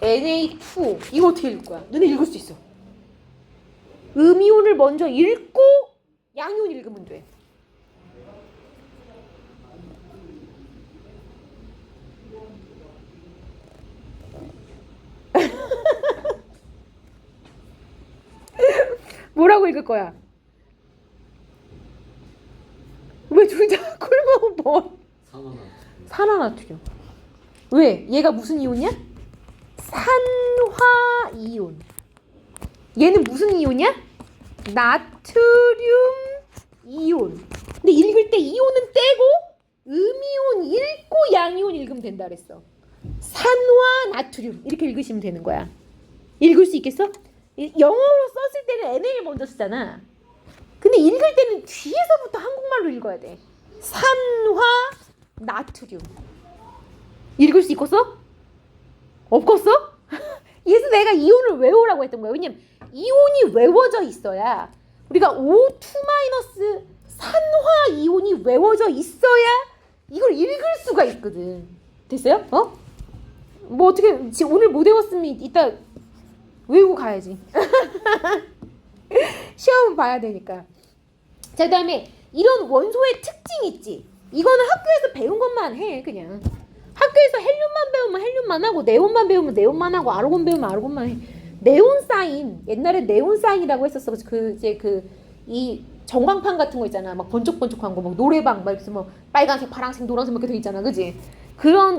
Na2O. 이거 어떻게 읽을 거야? 너네 읽을 수 있어. 음이온을 먼저 읽고 양이온 읽으면 돼. 읽을 거야? 왜 둘 다 굶어 뭐? 산화나트륨. 왜? 얘가 무슨 이온이야? 산화이온. 얘는 무슨 이온이야? 나트륨 이온. 근데 읽을 때 이온은 떼고 음이온 읽고 양이온 읽으면 된다 그랬어. 산화나트륨 이렇게 읽으시면 되는 거야. 읽을 수 있겠어? 영어로 썼을 때는 NA를 먼저 쓰잖아. 근데 읽을 때는 뒤에서부터 한국말로 읽어야 돼. 산화나트륨. 읽을 수 있겠어? 없겠어? 그래서 내가 이온을 외우라고 했던 거야. 왜냐면 이온이 외워져 있어야 우리가 O2- 산화이온이 외워져 있어야 이걸 읽을 수가 있거든. 됐어요? 어? 뭐 어떻게 지금 오늘 못 외웠으면 이따 외우고 가야지. 시험은 봐야 되니까. 자, 그다음에 이런 원소의 특징 있지. 이거는 학교에서 배운 것만 해. 그냥 학교에서 헬륨만 배우면 헬륨만 하고 네온만 배우면 네온만 하고 아르곤 배우면 아르곤만 해. 네온사인, 옛날에 네온사인이라고 했었어. 이 전광판 같은 거 있잖아. 막 번쩍번쩍한 거, 막 노래방, 막 이렇게 뭐 빨간색, 파란색, 노란색 막 이렇게 돼 있잖아, 그지?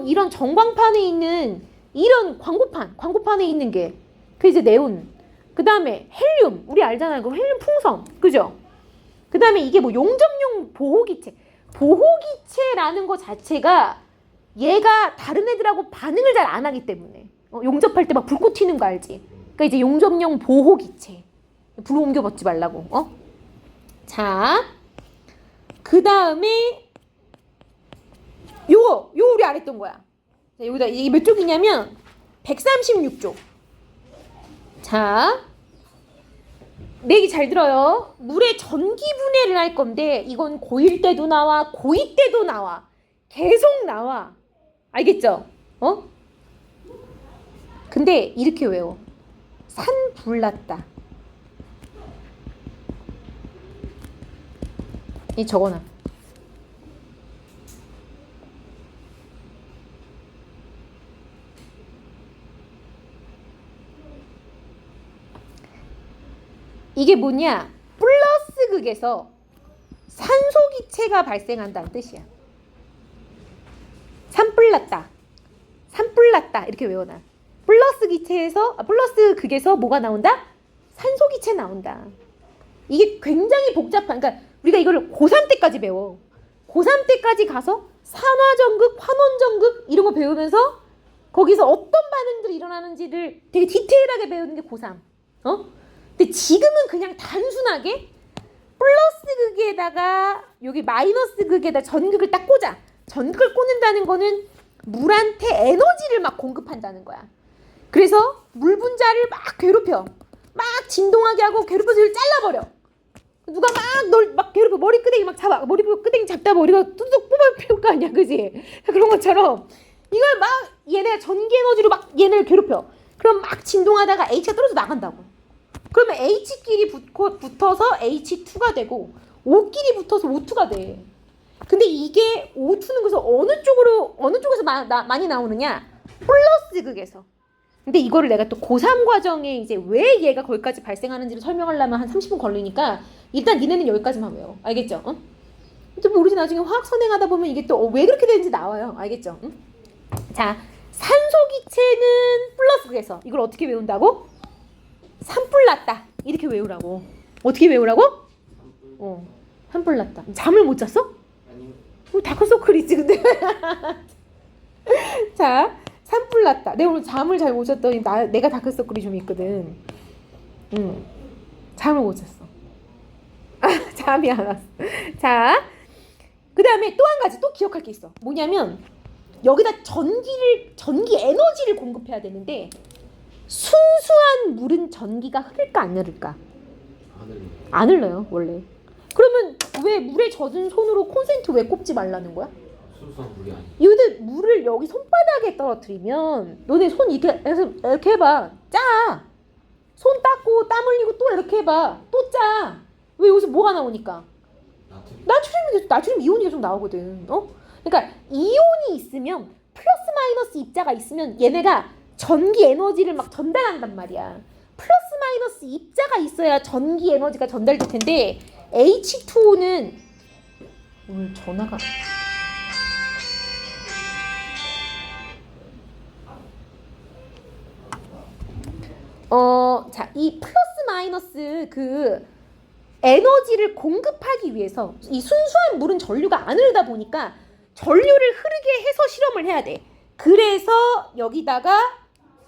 이런 전광판에 있는 이런 광고판에 있는 게 그 이제 네온. 그 다음에 헬륨, 우리 알잖아요. 그 헬륨 풍선, 그죠? 그 다음에 이게 뭐 용접용 보호기체. 보호기체라는 거 자체가 얘가 다른 애들하고 반응을 잘 안 하기 때문에 용접할 때 막 불꽃 튀는 거 알지? 그러니까 이제 용접용 보호기체. 불 옮겨 벗지 말라고. 자, 그 다음에 요 우리 안 했던 거야. 자, 여기다 이게 몇 쪽이냐면 136쪽. 자, 내 얘기 잘 들어요. 물의 전기 분해를 할 건데 이건 고1 때도 나와, 고2 때도 나와. 계속 나와. 알겠죠? 근데 이렇게 외워. 산불났다. 이 적어놔. 이게 뭐냐? 플러스 극에서 산소기체가 발생한다는 뜻이야. 산불났다. 산불났다. 이렇게 외워놔. 플러스 극에서 뭐가 나온다? 산소기체 나온다. 이게 굉장히 복잡한, 그러니까 우리가 이거를 고3 때까지 배워. 고3 때까지 가서 산화전극, 환원전극 이런 거 배우면서 거기서 어떤 반응들이 일어나는지를 되게 디테일하게 배우는 게 고3. 근데 지금은 그냥 단순하게 플러스 극에다가 여기 마이너스 극에다 전극을 딱 꽂아. 전극을 꽂는다는 거는 물한테 에너지를 막 공급한다는 거야. 그래서 물 분자를 막 괴롭혀. 막 진동하게 하고 괴롭혀서 이걸 잘라버려. 누가 막 널 막 괴롭혀. 머리끄댕이 막 잡아. 머리끄댕이 잡다 머리가 뚝뚝 뽑아볼 거 아니야, 그지? 그런 것처럼 이걸 막 얘네가 전기 에너지로 막 얘네를 괴롭혀. 그럼 막 진동하다가 H가 떨어져 나간다고. 그러면 H끼리 붙어서 H2가 되고 O끼리 붙어서 O2가 돼. 근데 이게 O2는 그래서 어느 쪽에서 많이 나오느냐? 플러스 극에서. 근데 이거를 내가 또 고3 과정에 이제 왜 얘가 거기까지 발생하는지를 설명하려면 한 30분 걸리니까 일단 니네는 여기까지만 외워. 알겠죠? 또 모르지 나중에 화학 선행하다 보면 이게 또 왜 그렇게 되는지 나와요. 알겠죠? 자, 산소기체는 플러스 극에서. 이걸 어떻게 외운다고? 산불났다. 이렇게 외우라고. 어떻게 외우라고? 산불났다. 잠을 못 잤어? 아니요. 다크서클이지 근데. 자, 산불났다. 내가 오늘 잠을 잘 못 잤더니 내가 다크서클이 좀 있거든. 잠을 못 잤어. 잠이 안 왔어. 자, 그 다음에 또 한 가지 또 기억할 게 있어. 뭐냐면 여기다 전기 에너지를 공급해야 되는데 순수한 물은 전기가 흐를까 안 흐를까? 안 흘러요 원래. 그러면 왜 물에 젖은 손으로 콘센트 왜 꼽지 말라는 거야? 순수한 물이 아니야. 이거들 물을 여기 손바닥에 떨어뜨리면 너네 손 이렇게 해봐. 짜. 손 닦고 땀 흘리고 또 이렇게 해봐. 또 짜. 왜 여기서 뭐가 나오니까? 나트륨 이온이 계속 나오거든. 그러니까 이온이 있으면 플러스 마이너스 입자가 있으면 얘네가 전기 에너지를 막 전달한단 말이야. 플러스 입자가 있어야 전기 에너지가 전달될 텐데 H2O는 오늘 전화가 자, 이 플러스 마이너스 그 에너지를 공급하기 위해서 이 순수한 물은 전류가 안 흐르다 보니까 전류를 흐르게 해서 실험을 해야 돼. 그래서 여기다가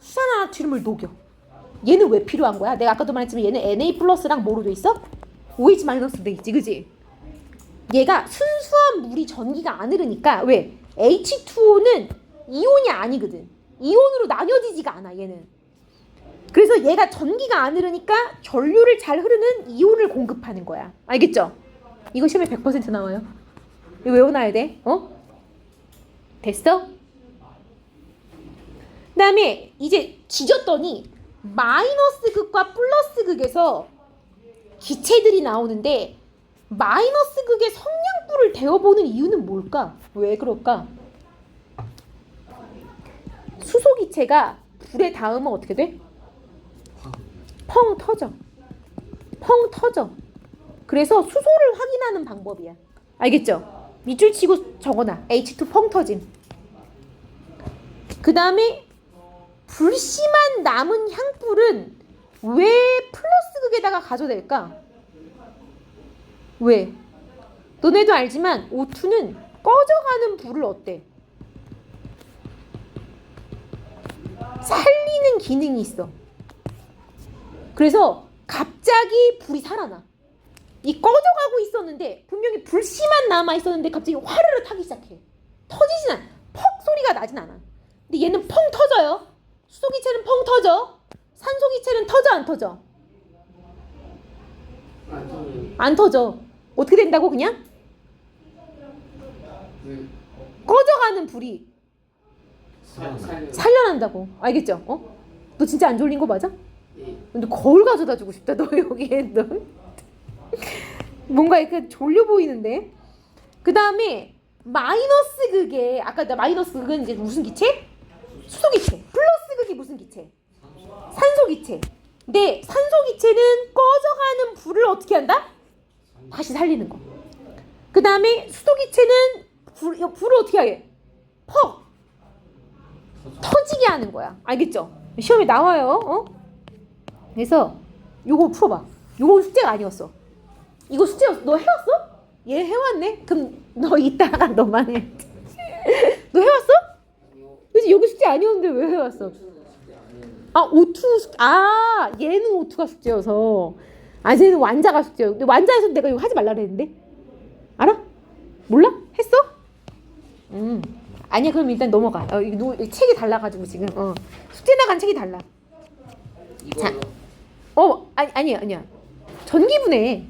수산화나트륨을 녹여. 얘는 왜 필요한 거야? 내가 아까도 말했지만 얘는 Na 플러스랑 뭐로 돼 있어? OH 마이너스로 돼 있지, 그지? 얘가 순수한 물이 전기가 안 흐르니까 왜? H2O는 이온이 아니거든. 이온으로 나뉘어지지가 않아, 얘는. 그래서 얘가 전기가 안 흐르니까 전류를 잘 흐르는 이온을 공급하는 거야. 알겠죠? 이거 시험에 100% 나와요. 이거 외워놔야 돼. 됐어? 그 다음에 이제 지졌더니 마이너스 극과 플러스 극에서 기체들이 나오는데 마이너스 극의 성냥불을 데워보는 이유는 뭘까? 왜 그럴까? 수소 기체가 불에 닿으면 어떻게 돼? 펑 터져. 펑 터져. 그래서 수소를 확인하는 방법이야. 알겠죠? 밑줄 치고 적어놔. H2 펑 터짐. 그 다음에 불심한 남은 향불은 왜 플러스 극에다가 가져댈까? 왜? 너네도 알지만 O2는 꺼져가는 불을 어때? 살리는 기능이 있어. 그래서 갑자기 불이 살아나. 이 꺼져가고 있었는데 분명히 불씨만 남아있었는데 갑자기 화르르 타기 시작해. 터지진 않아. 퍽 소리가 나진 않아. 근데 얘는 펑 터져요. 수소기체는 펑 터져. 산소기체는 터져 안 터져? 안 터져. 어떻게 된다고 그냥? 꺼져가는 불이 살려난다고. 알겠죠? 너 진짜 안 졸린 거 맞아? 근데 거울 가져다 주고 싶다. 너 여기에 너 뭔가 이렇게 졸려 보이는데. 그 다음에 마이너스 극에 아까 나 마이너스 극은 이제 무슨 기체? 수소 기체. 플러스 극이 무슨 기체? 산소 기체. 근데 산소 기체는 꺼져가는 불을 어떻게 한다? 다시 살리는 거. 그 다음에 수소 기체는 불을 어떻게 하게? 퍽 터지게 하는 거야. 알겠죠? 시험에 나와요. 그래서 요거 풀어봐. 요거 숙제가 아니었어. 이거 숙제였어. 너 해왔어? 얘 해왔네? 그럼 너 이따가 너만 해. 너 해왔어? 그치? 여기 숙제 아니었는데 왜 해왔어? 얘는 O2가 숙제여서. 쟤는 완자가 숙제여. 근데 완자에서 내가 이거 하지 말라 그랬는데. 알아? 몰라? 했어? 아니야. 그럼 일단 넘어가. 이거 책이 달라가지고 지금. 숙제 나간 책이 달라. 자. 아니야. 전기분해.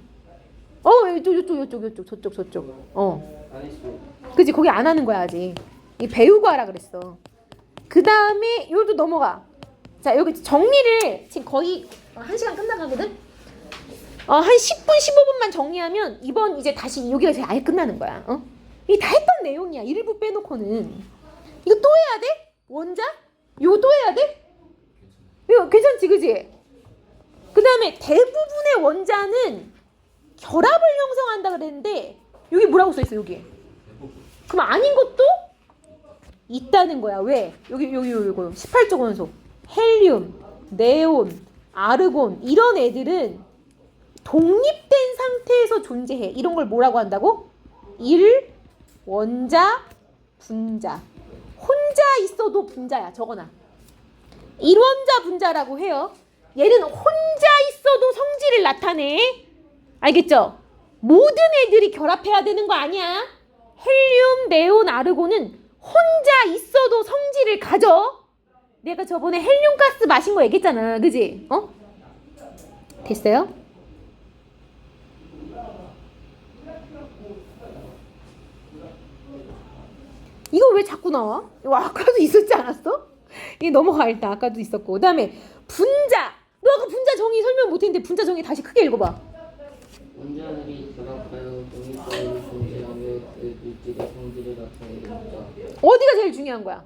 저쪽. 그치, 거기 안 하는 거야, 아직. 이 배우고 하라 그랬어. 그 다음에, 이것도 넘어가. 자, 여기 정리를 지금 거의 1시간 끝나가거든? 한 10분, 15분만 정리하면, 이번 이제 다시 여기가 이제 아예 끝나는 거야. 이게 다 했던 내용이야. 일부 빼놓고는. 이거 또 해야 돼? 원자? 이거 또 해야 돼? 이거 괜찮지, 그치? 그 다음에 대부분의 원자는 결합을 형성한다 그랬는데 여기 뭐라고 써있어? 여기. 그럼 아닌 것도 있다는 거야. 왜? 여기 18조 원소. 헬륨, 네온, 아르곤 이런 애들은 독립된 상태에서 존재해. 이런 걸 뭐라고 한다고? 일원자, 분자. 혼자 있어도 분자야. 적어놔. 일원자 분자라고 해요. 얘는 혼자 있어도 성질을 나타내. 알겠죠? 모든 애들이 결합해야 되는 거 아니야. 헬륨, 네온, 아르곤은 혼자 있어도 성질을 가져. 내가 저번에 헬륨가스 마신 거 얘기했잖아. 그지? 됐어요? 이거 왜 자꾸 나와? 이거 아까도 있었지 않았어? 이게 넘어가. 일단 아까도 있었고. 그 다음에 분자. 너 아까 분자 정의 설명 못했는데 분자 정의 다시 크게 읽어봐. 원자들이 결합하여 독립적으로 존재하며 그 물질의 성질을 나타내는 자. 어디가 제일 중요한 거야?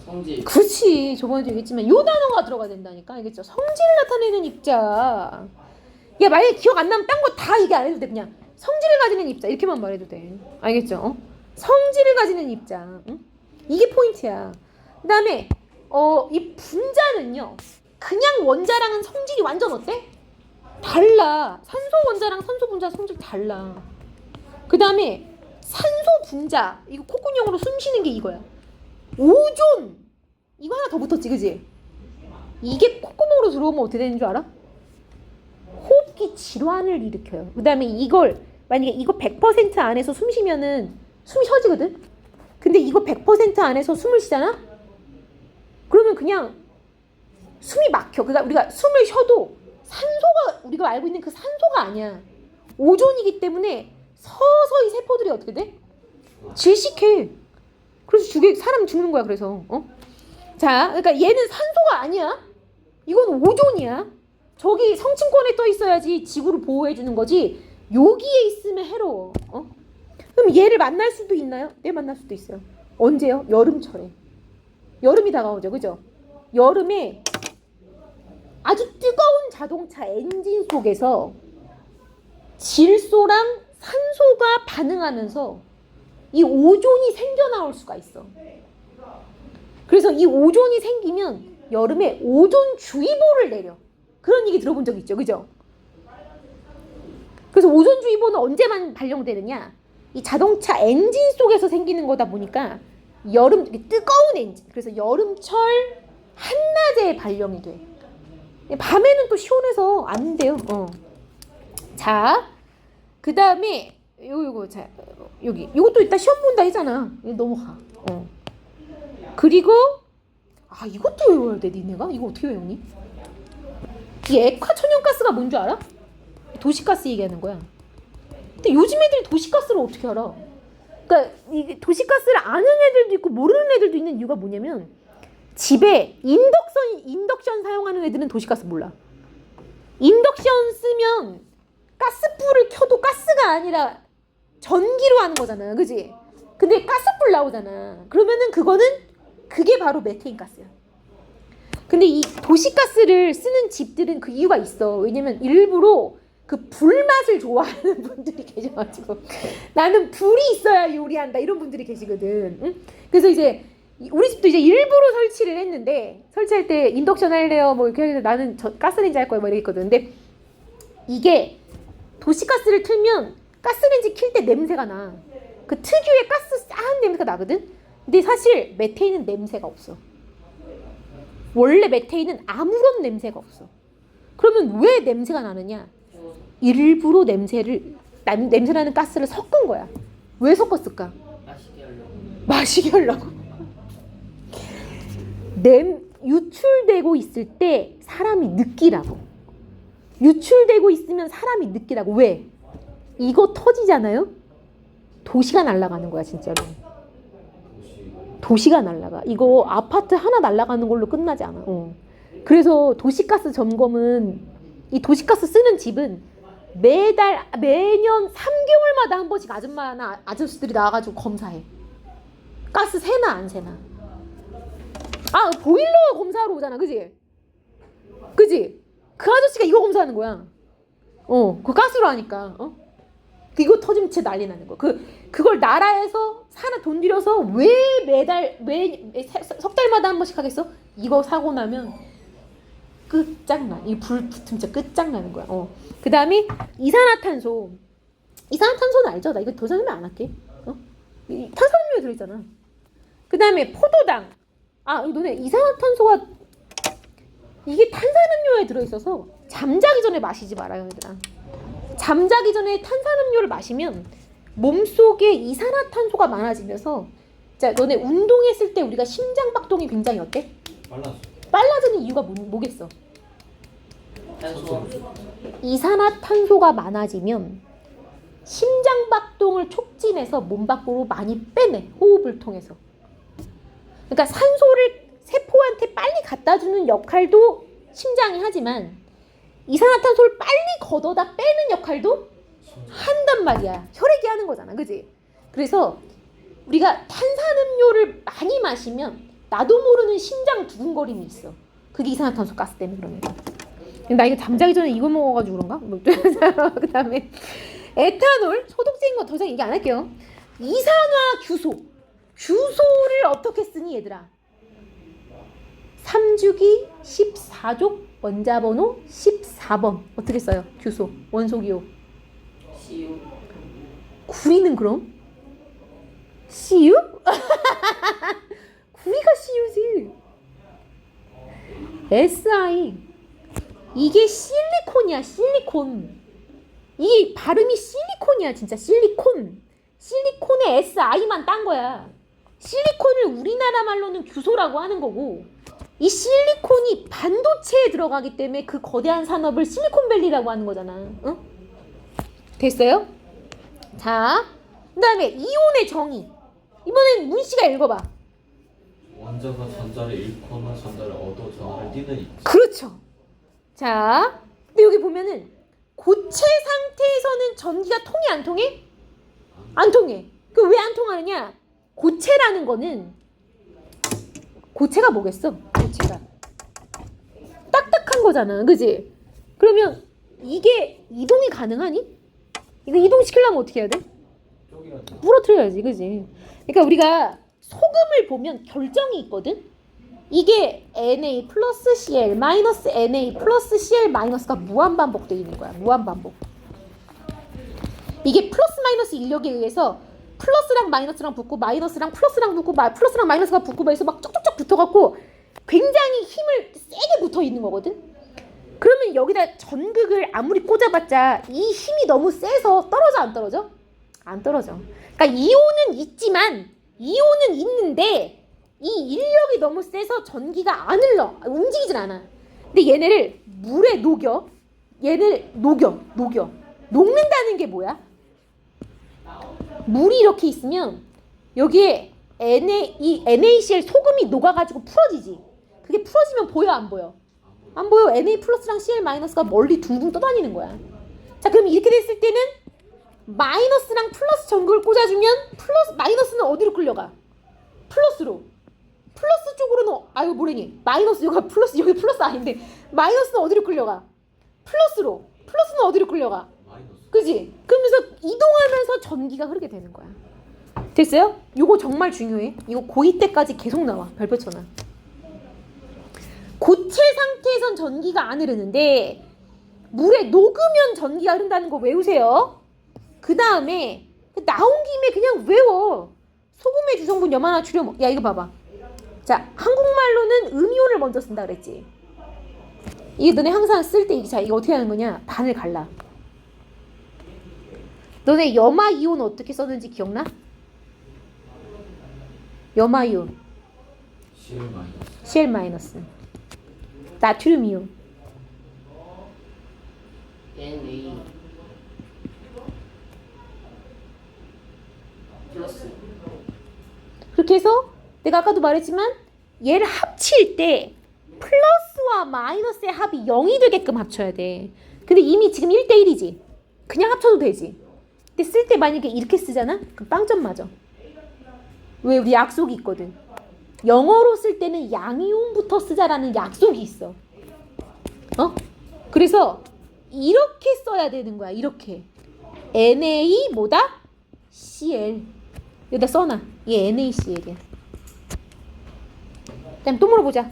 성질. 그렇지. 저번에도 얘기했지만 요 단어가 들어가야 된다니까. 알겠죠? 성질을 나타내는 입자. 야, 만약에 기억 안 나면 딴 거 다 얘기 안 해도 돼. 그냥 성질을 가지는 입자 이렇게만 말해도 돼. 알겠죠? 성질을 가지는 입자. 응? 이게 포인트야. 그 다음에 이 분자는요. 그냥 원자랑은 성질이 완전 어때? 달라. 산소 원자랑 산소 분자 성질 달라. 그 다음에 산소 분자. 이거 콧구멍으로 숨 쉬는 게 이거야. 오존. 이거 하나 더 붙었지, 그지? 이게 콧구멍으로 들어오면 어떻게 되는 줄 알아? 호흡기 질환을 일으켜요. 그 다음에 이걸 만약에 이거 100% 안에서 숨 쉬면은 숨이 쉬어지거든? 근데 이거 100% 안에서 숨을 쉬잖아? 그러면 그냥 숨이 막혀. 그러니까 우리가 숨을 쉬어도 산소가 우리가 알고 있는 그 산소가 아니야. 오존이기 때문에 서서히 세포들이 어떻게 돼? 질식해. 그래서 사람 죽는 거야. 그래서 자, 그러니까 얘는 산소가 아니야. 이건 오존이야. 저기 성층권에 떠 있어야지 지구를 보호해 주는 거지. 여기에 있으면 해로워. 그럼 얘를 만날 수도 있나요? 네, 만날 수도 있어요. 언제요? 여름철에. 여름이 다가오죠, 그죠? 여름에 아주 뜨거운 자동차 엔진 속에서 질소랑 산소가 반응하면서 이 오존이 생겨나올 수가 있어. 그래서 이 오존이 생기면 여름에 오존주의보를 내려. 그런 얘기 들어본 적 있죠, 그죠? 그래서 오존주의보는 언제만 발령되느냐? 이 자동차 엔진 속에서 생기는 거다 보니까 여름 뜨거운 엔진. 그래서 여름철 한낮에 발령이 돼. 밤에는 또 시원해서 안 돼요. 자, 그 다음에 요거 자 여기 요것도 이따 시험 본다 했잖아. 넘어가. 그리고 이것도 외워야 돼, 니네가? 이거 어떻게 외우니? 이 액화천연가스가 뭔 줄 알아? 도시가스 얘기하는 거야. 근데 요즘 애들이 도시가스를 어떻게 알아? 그러니까 이 도시가스를 아는 애들도 있고 모르는 애들도 있는 이유가 뭐냐면 집에 인덕션 사용하는 애들은 도시가스 몰라. 인덕션 쓰면 가스불을 켜도 가스가 아니라 전기로 하는 거잖아, 그지? 근데 가스불 나오잖아. 그러면은 그게 바로 메테인 가스야. 근데 이 도시가스를 쓰는 집들은 그 이유가 있어. 왜냐면 일부러 그 불맛을 좋아하는 분들이 계셔가지고 나는 불이 있어야 요리한다 이런 분들이 계시거든. 응? 그래서 이제 우리 집도 이제 일부러 설치를 했는데 설치할 때 인덕션 할래요? 뭐 이렇게 해서 나는 가스레인지 할 거야 뭐 이랬거든. 근데 이게 도시가스를 틀면 가스레인지 킬 때 냄새가 나. 그 특유의 가스 싸한 냄새가 나거든. 근데 사실 메테인은 냄새가 없어. 원래 메테인은 아무런 냄새가 없어. 그러면 왜 냄새가 나느냐? 일부러 냄새나는 가스를 섞은 거야. 왜 섞었을까? 마시게 하려고. 유출되고 있을 때 사람이 느끼라고. 유출되고 있으면 사람이 느끼라고. 왜? 이거 터지잖아요? 도시가 날아가는 거야, 진짜로. 도시가 날아가. 이거 아파트 하나 날아가는 걸로 끝나지 않아. 그래서 도시가스 점검은 이 도시가스 쓰는 집은 매년 3개월마다 한 번씩 아줌마나 아저씨들이 나와가지고 검사해. 가스 새나 안 새나. 보일러 검사하러 오잖아, 그지? 그지? 그 아저씨가 이거 검사하는 거야. 그 가스로 하니까. 이거 터지면 진짜 난리 나는 거야. 그걸 나라에서 돈 들여서 왜 석 달마다 한 번씩 하겠어? 이거 사고 나면 끝장나. 이 불 붙으면 진짜 끝장나는 거야. 그 다음에 이산화탄소는 알죠? 나 이거 더 설명 안 할게. 탄산음료에 들어있잖아. 그 다음에 포도당. 너네 이산화탄소가 이게 탄산음료에 들어있어서 잠자기 전에 마시지 말아요, 얘들아. 잠자기 전에 탄산음료를 마시면 몸속에 이산화탄소가 많아지면서 너네 운동했을 때 우리가 심장박동이 굉장히 어때? 빨라지는 이유가 뭐겠어? 이산화탄소가 많아지면 심장박동을 촉진해서 몸 밖으로 많이 빼내. 호흡을 통해서. 그러니까 산소를 세포한테 빨리 갖다주는 역할도 심장이 하지만 이산화탄소를 빨리 걷어다 빼는 역할도 한단 말이야. 혈액이 하는 거잖아, 그지? 그래서 우리가 탄산음료를 많이 마시면 나도 모르는 심장 두근거림이 있어. 그게 이산화탄소 가스 때문에 그런 거야. 나 이거 잠자기 전에 이걸 먹어가지고 그런가? 그 다음에 에탄올, 소독제인 거 더 이상 얘기 안 할게요. 이산화규소. 규소를 어떻게 쓰니 얘들아? 3주기 14족 원자번호 14번. 어떻게 써요? 규소, 원소기호. CU. 구리는 그럼? CU? 구리가 CU지. SI. 이게 실리콘이야, 실리콘. 이게 발음이 실리콘이야, 진짜 실리콘. 실리콘에 SI만 딴 거야. 실리콘을 우리나라 말로는 규소라고 하는 거고, 이 실리콘이 반도체에 들어가기 때문에 그 거대한 산업을 실리콘밸리라고 하는 거잖아. 응? 됐어요? 자, 그 다음에 이온의 정의. 이번엔 문씨가 읽어봐. 원자가 전자를 잃거나 전자를 얻어 전하를 띠는 입자. 그렇죠. 자, 근데 여기 보면은 고체 상태에서는 전기가 통해 안 통해? 안 통해. 그 왜 안 통하느냐? 고체라는 거는 고체가 뭐겠어? 고체가 딱딱한 거잖아, 그지? 그러면 이게 이동이 가능하니? 이거 이동시키려면 어떻게 해야 돼? 쪽이라도. 부러뜨려야지, 그지? 그러니까 우리가 소금을 보면 결정이 있거든. 이게 Na 플러스 Cl 마이너스 Na 플러스 Cl 마이너스가 무한반복되어 있는 거야. 무한반복. 이게 플러스 마이너스 인력에 의해서 플러스랑 마이너스랑 붙고 마이너스랑 플러스랑 붙고 플러스랑 마이너스가 붙고 해서 막 쪽쪽쪽 붙어갖고 굉장히 힘을 세게 붙어 있는 거거든. 그러면 여기다 전극을 아무리 꽂아봤자 이 힘이 너무 세서 떨어져 안 떨어져? 안 떨어져. 그러니까 이온은 있지만 이온은 있는데 이 인력이 너무 세서 전기가 안 흘러. 움직이질 않아. 근데 얘네를 물에 녹여. 얘를 녹여. 녹는다는 게 뭐야? 물이 이렇게 있으면 여기에 이 NaCl 소금이 녹아가지고 풀어지지. 그게 풀어지면 보여 안 보여? 안 보여. Na 플러스랑 Cl 마이너스가 멀리 둥둥 떠다니는 거야. 자, 그럼 이렇게 됐을 때는 마이너스랑 플러스 전극을 꽂아주면 마이너스는 어디로 끌려가? 플러스로. 플러스 쪽으로는 이거 뭐래니? 마이너스 여기 플러스 아닌데 마이너스는 어디로 끌려가? 플러스로. 플러스는 어디로 끌려가? 마이너스. 그지? 그러면서 이동하면서 전기가 흐르게 되는 거야. 됐어요? 요거 정말 중요해. 이거 고2 때까지 계속 나와. 별표 쳐놔. 고체 상태에선 전기가 안 흐르는데 물에 녹으면 전기가 흐른다는 거 외우세요. 그 다음에 나온 김에 그냥 외워. 소금의 주성분 염화 나트륨. 야, 이거 봐봐. 자, 한국말로는 음이온을 먼저 쓴다 그랬지. 이게 너네 항상 쓸 때 자, 이거 어떻게 하는 거냐? 반을 갈라. 너네 염화이온 어떻게 썼는지 기억나? 염화이온 Cl 마이너스. Cl 마이너스. 나트륨 이온 Na 플러스. 그렇게 해서 내가 아까도 말했지만 얘를 합칠 때 플러스와 마이너스의 합이 0이 되게끔 합쳐야 돼. 근데 이미 지금 1대1이지. 그냥 합쳐도 되지. 근데 쓸 때 만약에 이렇게 쓰잖아? 그럼 빵점 맞아. 왜? 우리 약속이 있거든. 영어로 쓸 때는 양이온부터 쓰자라는 약속이 있어. 그래서 이렇게 써야 되는 거야. 이렇게. Na 뭐다? Cl. 여기다 써놔. 얘 NaCl이야. 그다음 또 물어보자.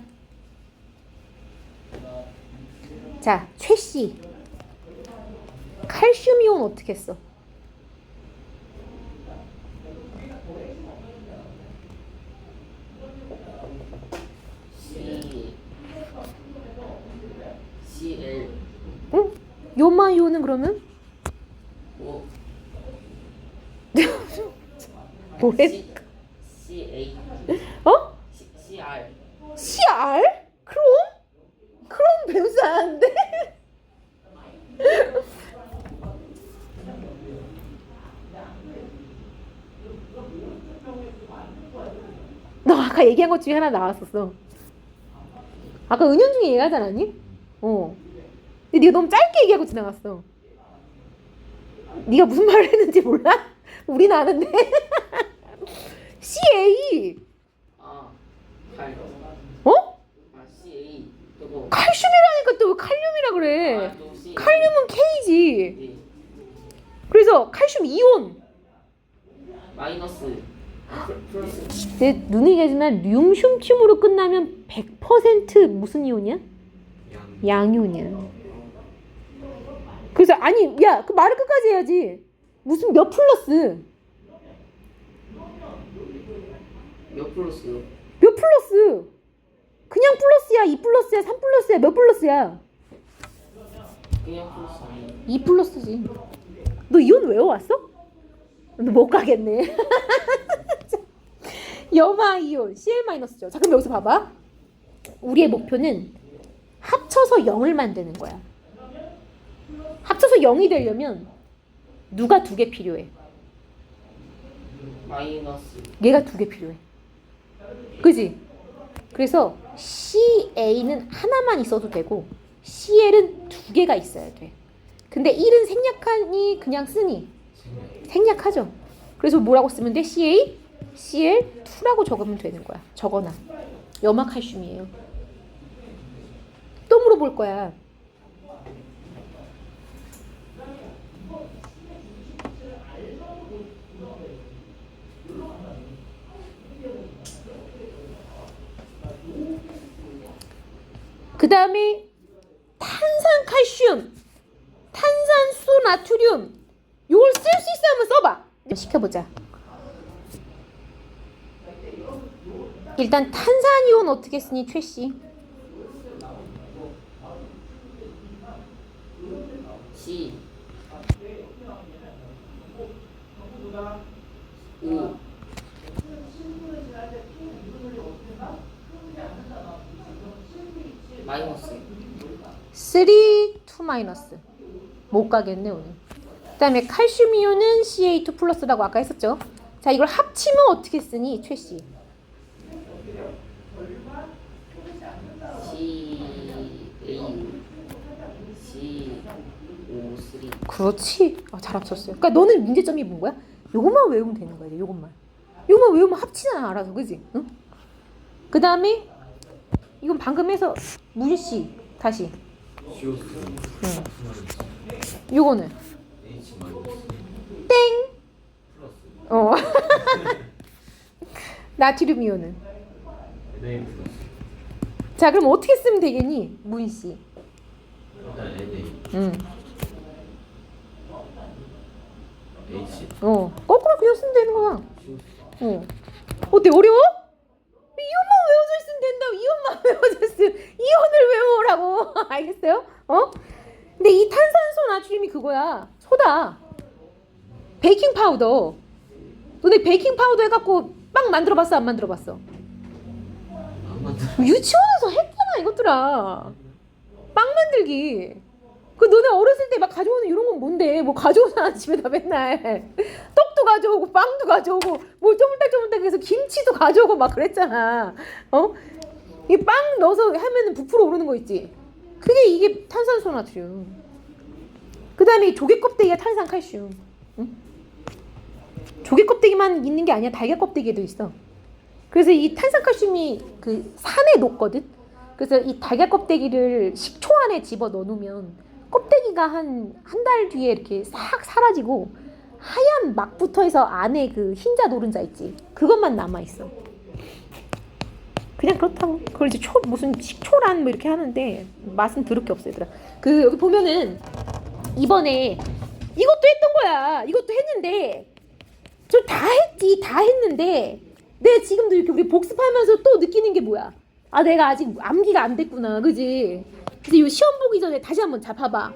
자, 최씨. 칼슘 이온 어떻게 써? Cl. 응? 요마 이온은 그러면? O. 뭐래? CA. 어? CR. CR? 그럼 배우지 않았는데? 너 아까 얘기한 것 중에 하나 나왔었어. 아까 은연 중에 얘기하지 않았니? 근데 네가 너무 짧게 얘기하고 지나갔어. 네가 무슨 말을 했는지 몰라? 우리는 아는데. CA. 칼. 어? 아 CA. 그거. 칼슘이라니까 또 왜 칼륨이라 그래? 아, 또 C. 칼륨은 K지. 네. 그래서 칼슘 이온. 마이너스. 플러스. 내 눈이 얘기하지만 륨슘튬으로 끝나면 100% 무슨 이온이야? 양. 양이온이야. 그래서 아니 야 그 말을 끝까지 해야지. 무슨 몇 플러스? 몇 플러스요? 몇 플러스? 그냥 플러스야, 2 플러스야, 3 플러스야, 몇 플러스야? 그냥 플러스 아니에요. 2 플러스지. 너 이온 외워왔어? 너 못 가겠네. 염화 이온 Cl-죠. 자 그럼 여기서 봐봐. 우리의 목표는 합쳐서 0을 만드는 거야. 합쳐서 0이 되려면 누가 2개 필요해? 마이너스. 얘가 2개 필요해. 그지? 그래서 CA는 하나만 있어도 되고 CL은 2개가 있어야 돼. 근데 1은 생략하니 그냥 쓰니? 생략하죠. 그래서 뭐라고 쓰면 돼? CA, CL2라고 적으면 되는 거야. 적어놔. 염화칼슘이에요. 또 물어볼 거야. 그 다음에 탄산칼슘, 탄산수 나트륨 이걸 쓸 수 있으면 써봐. 시켜보자. 일단 탄산이온 어떻게 쓰니 최씨? C. O. 마이너스. 3, 2 마이너스. 못 가겠네 오늘. 그 다음에 칼슘 이온은 CA2 플러스라고 아까 했었죠. 자 이걸 합치면 어떻게 쓰니 최씨? C A C O 3. 그렇지. 아, 잘 합쳤어요. 그러니까 너는 문제점이 뭔 거야? 요것만 외우면 되는 거야. 요것만. 요것만 외우면 합치잖아 알아서. 그지? 응? 그 다음에 이건 방금 해서 문씨 다시. CO2. 응. 요거는 H 마이너스. 땡. 플러스. 어. 나트륨 이온은. NA 플러스. 자 그럼 어떻게 쓰면 되겠니? 문씨. 일단 NA. 응. H. 거꾸로 그냥 쓰면 되는 거야. CO2. 어때 어려워? 이온만 외워져 있으면 된다고. 이온만 외워져 있으면 이온을 외우라고. 알겠어요? 근데 이 탄산소 나트륨이 그거야. 소다. 베이킹 파우더. 너네 베이킹 파우더 해갖고 빵 만들어봤어? 안 만들어봤어? 안 만들어. 유치원에서 했잖아 이것들아. 빵 만들기. 그 너네 어렸을 때 막 가져오는 이런 건 뭔데? 뭐 가져오잖아 집에다 맨날. 떡도 가져오고 빵도 가져오고 뭐 쪼물딱쪼물딱해서 김치도 가져오고 막 그랬잖아. 이 빵 넣어서 하면은 부풀어 오르는 거 있지. 그게 이게 탄산소 나트륨. 그 다음에 조개 껍데기가 탄산 칼슘. 응? 조개 껍데기만 있는 게 아니야. 달걀 껍데기에도 있어. 그래서 이 탄산 칼슘이 그 산에 녹거든. 그래서 이 달걀 껍데기를 식초 안에 집어 넣어놓으면 껍데기가 한 달 뒤에 이렇게 싹 사라지고 하얀 막부터 해서 안에 그 흰자 노른자 있지. 그것만 남아있어. 그냥 그렇다고. 그걸 이제 무슨 식초란 뭐 이렇게 하는데 맛은 더럽게 없어 얘들아. 그 여기 보면은 이번에 이것도 했던 거야. 이것도 했는데 저 다 했지. 다 했는데 내가 지금도 이렇게 우리 복습하면서 또 느끼는 게 뭐야? 아 내가 아직 암기가 안 됐구나. 그지? 그래서 이 시험 보기 전에 다시 한번 잡아봐.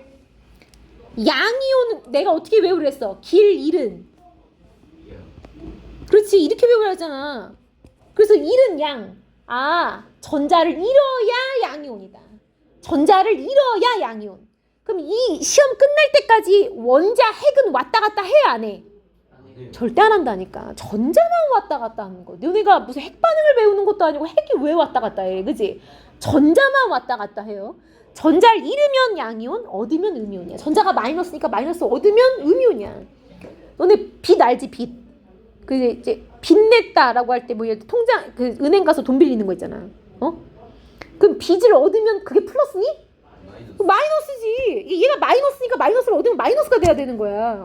양이온은 내가 어떻게 외우려 했어? 길 잃은. 그렇지. 이렇게 외우려 했잖아. 그래서 잃은 양. 아 전자를 잃어야 양이온이다. 전자를 잃어야 양이온. 그럼 이 시험 끝날 때까지 원자 핵은 왔다 갔다 해 안 해? 절대 안 한다니까. 전자만 왔다 갔다 하는 거. 너네가 무슨 핵 반응을 배우는 것도 아니고 핵이 왜 왔다 갔다 해? 그지? 전자만 왔다 갔다 해요. 전자를 잃으면 양이온, 얻으면 음이온이야. 전자가 마이너스니까 마이너스 얻으면 음이온이야. 너네 빛 알지? 빛. 그 이제 빚냈다라고 할 때 뭐 통장 그 은행 가서 돈 빌리는 거 있잖아. 그럼 빚을 얻으면 그게 플러스니? 마이너스. 마이너스지. 얘가 마이너스니까 마이너스를 얻으면 마이너스가 돼야 되는 거야.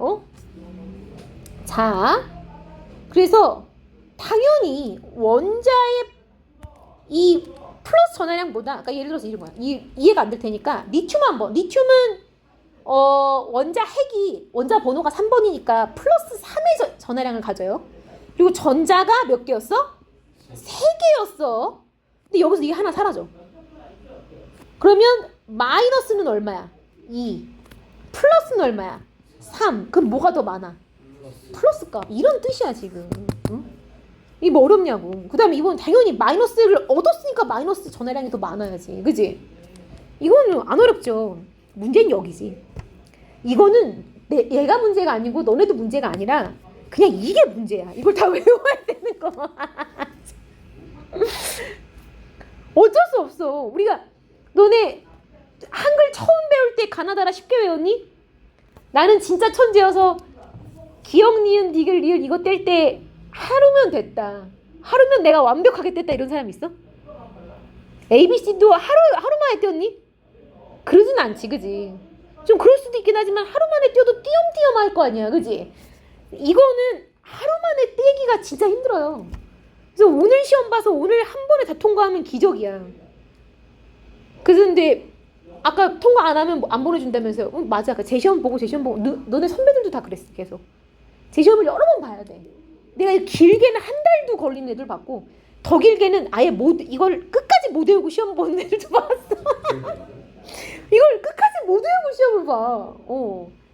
자, 그래서 당연히 원자의 이 플러스 전하량보다, 그러니까 예를 들어서 이런 거야. 이해가 안 될 테니까 리튬 한번. 리튬은 원자 핵이 원자 번호가 3번이니까 플러스 3의 전하량을 가져요. 그리고 전자가 몇 개였어? 3개였어. 근데 여기서 이게 하나 사라져. 그러면 마이너스는 얼마야? 2. 플러스는 얼마야? 3. 그럼 뭐가 더 많아? 플러스가. 이런 뜻이야 지금. 응? 이게 뭐 어렵냐고. 그 다음에 이건 당연히 마이너스를 얻었으니까 마이너스 전하량이 더 많아야지. 그지? 이거는 안 어렵죠. 문제는 여기지. 이거는 얘가 문제가 아니고 너네도 문제가 아니라 그냥 이게 문제야. 이걸 다 외워야 되는 거. 어쩔 수 없어. 우리가 너네 한글 처음 배울 때 가나다라 쉽게 외웠니? 나는 진짜 천재여서 기억 니은 디귿 리을 이거 뗄 때 하루면 됐다. 하루면 내가 완벽하게 뗐다 이런 사람 있어? ABC도 하루 만에 떼었니? 그러진 않지, 그지? 좀 그럴 수도 있긴 하지만 하루 만에 떼어도 띄엄띄엄 할 거 아니야, 그지? 이거는 하루 만에 떼기가 진짜 힘들어요. 그래서 오늘 시험 봐서 오늘 한 번에 다 통과하면 기적이야. 그래서 근데 아까 통과 안 하면 안 보내준다면서요? 맞아. 제 시험 보고 너네 선배들도 다 그랬어. 계속 제 시험을 여러 번 봐야 돼. 내가 길게는 한 달도 걸리는 애들 봤고 더 길게는 아예 이걸 끝까지 못 외우고 시험 보는 애들도 봤어. 이걸 끝까지 못 외우고 시험을 봐.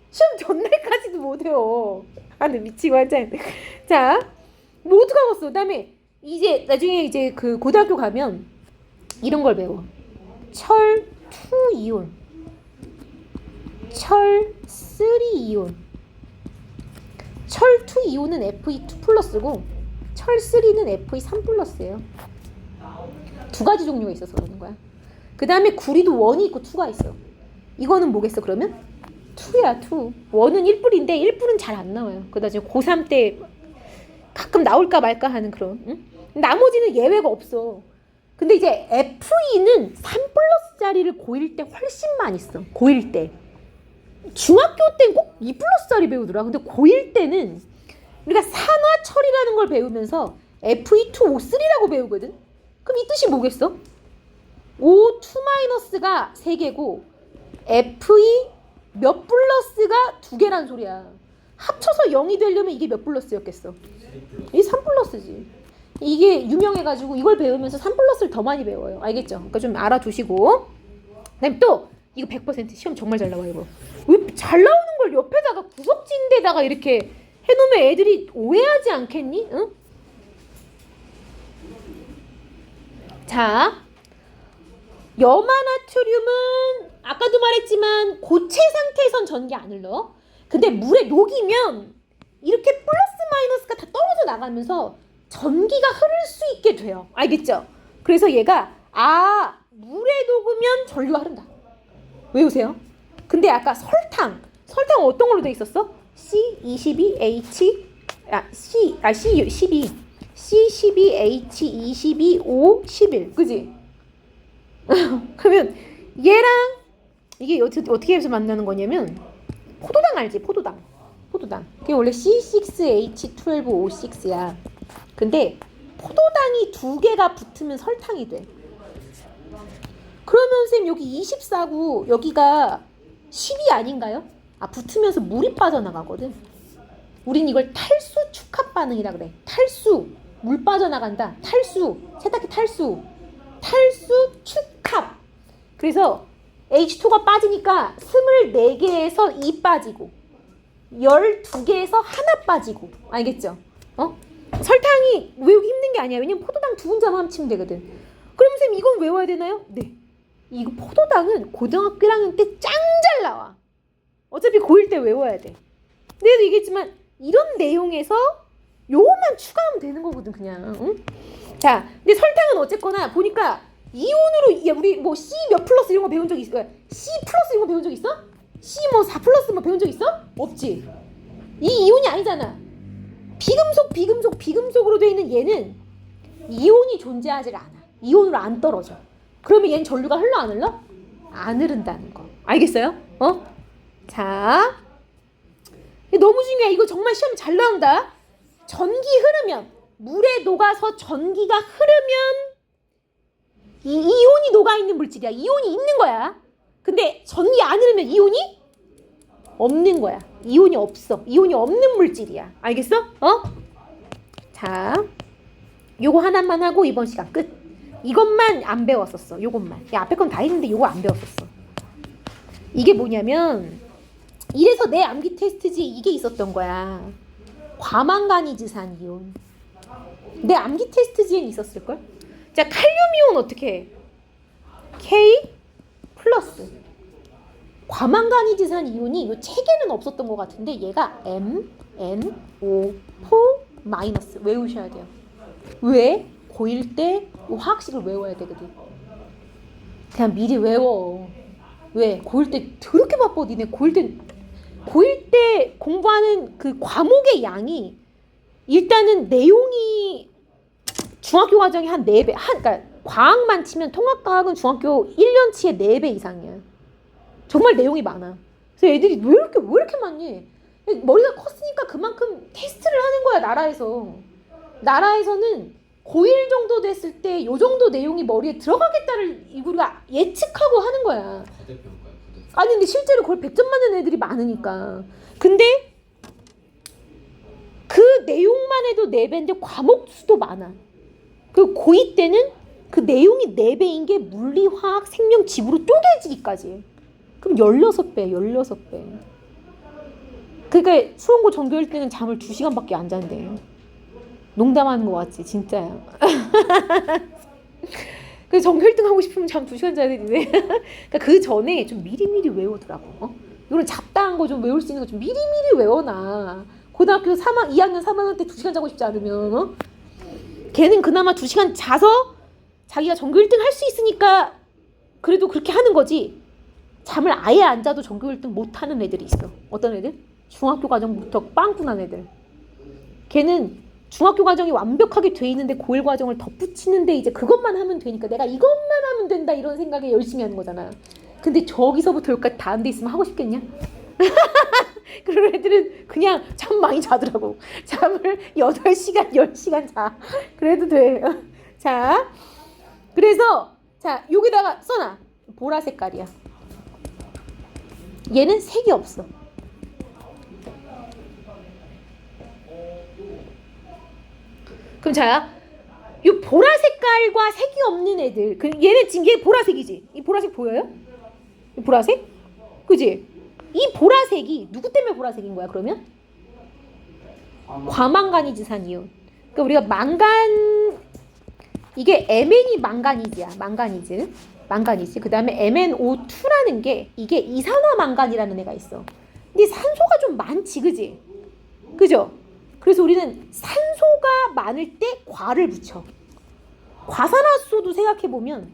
시험 전날까지도 못 외워. 근데 미치고 하자. 자, 모두가 왔어. 그다음에 이제 나중에 이제 그 고등학교 가면 이런 걸 배워. 철 2 이온, 철 3 이온. 철 2 이온은 Fe2 플러스고 철 3는 Fe3 플러스예요. 두 가지 종류가 있어서 그러는 거야. 그 다음에 구리도 1이 있고 2가 있어. 이거는 뭐겠어 그러면? 2야 2. 1은 1불인데 1불은 잘 안 나와요. 그러다 지금 고3 때 가끔 나올까 말까 하는 그런. 응? 나머지는 예외가 없어. 근데 이제 Fe는 3 플러스짜리를 고1 때 훨씬 많이 써. 고1 때. 중학교 때는 꼭 2 플러스짜리 배우더라. 근데 고1 때는 우리가 산화철이라는 걸 배우면서 Fe2O3라고 배우거든. 그럼 이 뜻이 뭐겠어? O2 마이너스가 3개고 Fe 몇 플러스가 2개란 소리야. 합쳐서 0이 되려면 이게 몇 플러스였겠어? 이게 3 플러스지. 이게 유명해가지고 이걸 배우면서 3 플러스를 더 많이 배워요. 알겠죠? 그러니까 좀 알아두시고. 그다음에 또 이거 100% 시험 정말 잘 나와 이거. 왜 잘 나오는 걸 옆에다가 구석진데다가 이렇게 해놓으면 애들이 오해하지 않겠니? 응? 자, 염화나트륨은 아까도 말했지만 고체 상태에선 전기 안 흘러. 근데 물에 녹이면 이렇게 플러스 마이너스가 다 떨어져 나가면서 전기가 흐를 수 있게 돼요. 알겠죠? 그래서 얘가 물에 녹으면 전류가 흐른다. 외우세요. 근데 아까 설탕 어떤 걸로 돼 있었어? C22H C12 C12H22O11 그지? 그러면 얘랑 이게 어떻게 해서 만나는 거냐면 포도당 알지? 포도당 그게 원래 C6H12O6야. 근데 포도당이 2개가 붙으면 설탕이 돼. 그러면 선생님 여기 24고 여기가 10이 아닌가요? 붙으면서 물이 빠져나가거든. 우린 이걸 탈수 축합 반응이라 그래. 탈수, 물 빠져나간다. 탈수, 세탁기 탈수 축합. 그래서 H2가 빠지니까 24개에서 2 빠지고 12개에서 하나 빠지고. 알겠죠? 설탕이 외우기 힘든 게 아니야. 왜냐면 포도당 2분자만 합치면 되거든. 그럼 선생님 이건 외워야 되나요? 네. 이거 포도당은 고등학교 1학년 때 짱 잘 나와. 어차피 고1 때 외워야 돼. 내가 얘기했지만 이런 내용에서 요것만 추가하면 되는 거거든 그냥. 응? 자, 근데 설탕은 어쨌거나 보니까 이온으로 우리 뭐 C 몇 플러스 이런 거 배운 적 있어? C 플러스 이런 거 배운 적 있어? C 뭐 4 플러스 뭐 배운 적 있어? 없지. 이 이온이 아니잖아. 비금속 비금속으로 되어 있는 얘는 이온이 존재하지 않아. 이온으로 안 떨어져. 그러면 얘는 전류가 흘러 안 흘러? 안 흐른다는 거. 알겠어요? 자, 너무 중요해. 이거 정말 시험 잘 나온다. 전기 흐르면, 물에 녹아서 전기가 흐르면 이 이온이 녹아있는 물질이야. 이온이 있는 거야. 근데 전기 안 흐르면 이온이 없는 거야. 이온이 없어. 이온이 없는 물질이야. 알겠어? 자, 요거 하나만 하고 이번 시간 끝. 이것만 안 배웠었어. 요것만. 야, 앞에 건 다 했는데 요거 안 배웠었어. 이게 뭐냐면 이래서 내 암기 테스트지에 이게 있었던 거야. 과망간이즈산 이온. 내 암기 테스트지엔 있었을걸? 자, 칼륨 이온 어떻게 해? K 플러스. 과망간이즈산 이온이 요 책에는 없었던 것 같은데 얘가 M, N, O, 4 마이너스. 외우셔야 돼요. 왜? 고1 때 화학식을 외워야 되거든. 그냥 미리 외워. 왜? 고1 때 더럽게 바빠. 니네 고1 때 공부하는 그 과목의 양이 일단은 내용이 중학교 과정이 한 4배. 그러니까 과학만 치면 통합과학은 중학교 1년치의 4배 이상이야. 정말 내용이 많아. 그래서 애들이 왜 이렇게 많니? 머리가 컸으니까 그만큼 테스트를 하는 거야, 나라에서. 나라에서는 고1 정도 됐을 때 요 정도 내용이 머리에 들어가겠다를 우리가 예측하고 하는 거야. 과대평가야, 아니 근데 실제로 그걸 100점 맞는 애들이 많으니까. 근데 그 내용만 해도 4배인데 과목 수도 많아. 그 고2 때는 그 내용이 4배인 게 물리, 화학, 생명, 지구로 쪼개지기까지. 그럼 16배. 그러니까 수험고 전교 1등은 잠을 2시간밖에 안 잔대. 농담하는 거 같지? 진짜야. 그래서 전교 1등 하고 싶으면 잠 2시간 자야 되는데. 그러니까 그 전에 좀 미리미리 외우더라고. 이런 잡다한 거 좀 외울 수 있는 거 좀 미리미리 외워놔. 고등학교 2학년 3학년 때 2시간 자고 싶지 않으면. 걔는 그나마 2시간 자서 자기가 전교 1등 할 수 있으니까 그래도 그렇게 하는 거지. 잠을 아예 안 자도 전교 1등 못하는 애들이 있어. 어떤 애들? 중학교 과정부터 빵꾸난 애들. 걔는 중학교 과정이 완벽하게 돼 있는데 고1 과정을 덧붙이는데 이제 그것만 하면 되니까 내가 이것만 하면 된다 이런 생각에 열심히 하는 거잖아. 근데 저기서부터 여기까지 다 안 돼 있으면 하고 싶겠냐? 그런 애들은 그냥 잠 많이 자더라고. 잠을 8시간, 10시간 자. 그래도 돼. 자, 그래서 자 여기다가 써놔. 보라 색깔이야. 얘는 색이 없어. 그럼 자, 이 보라 색깔과 색이 없는 애들, 얘는 지금 얘 보라색이지? 이 보라색 보여요? 이 보라색? 그지? 이 보라색이 누구 때문에 보라색인 거야? 그러면 과망간이즈산 이온. 그러니까 우리가 망간, 이게 MN이 망간이즈야. 망간이즈. 그 다음에 MnO2라는 게 이게 이산화망간이라는 애가 있어. 근데 산소가 좀 많지, 그지? 그죠? 그래서 우리는 산소가 많을 때 과를 붙여. 과산화수소도 생각해보면,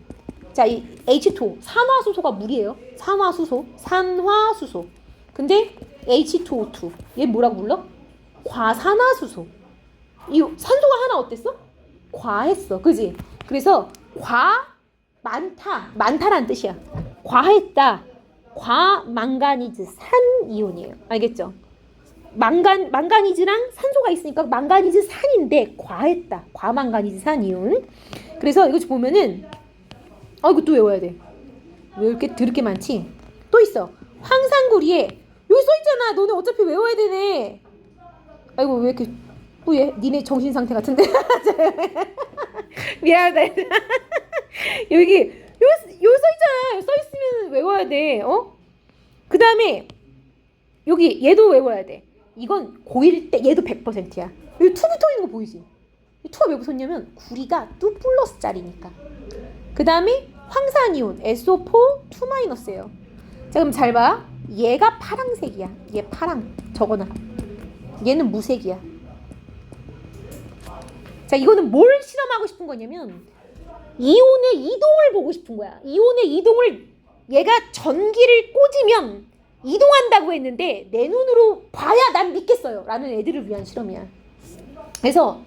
자, 이 H2O, 산화수소가 물이에요. 산화수소. 근데 H2O2, 얘 뭐라고 불러? 과산화수소. 이 산소가 하나 어땠어? 과했어, 그지? 그래서 많다란 뜻이야. 과했다. 과망가니즈 산 이온이에요. 알겠죠? 망가니즈랑 산소가 있으니까 망가니즈 산인데 과했다. 과망가니즈 산 이온. 그래서 이거 보면은 이거 또 외워야 돼. 왜 이렇게 드럽게 많지? 또 있어. 황산구리에 여기 써있잖아. 너네 어차피 외워야 되네. 아이고 왜 이렇게 뿌예? 니네 정신 상태 같은데. 미안하다. 여기 써있잖아. 써있으면 외워야 돼. 그 다음에 여기 얘도 외워야 돼. 이건 고1 때 얘도 100%야. 여기 2 붙어있는 거 보이지? 이 2가 왜 붙었냐면 구리가 2 플러스 짜리니까. 그 다음에 황산이온 SO4 2-예요. 자 그럼 잘 봐. 얘가 파랑색이야. 얘 파랑. 적어놔. 얘는 무색이야. 자 이거는 뭘 실험하고 싶은 거냐면 이온의 이동을 보고 싶은 거야. 이온의 이동을 얘가 전기를 꽂으면 이동한다고 했는데 내 눈으로 봐야 난 믿겠어요 라는 애들을 위한 실험이야. 그래서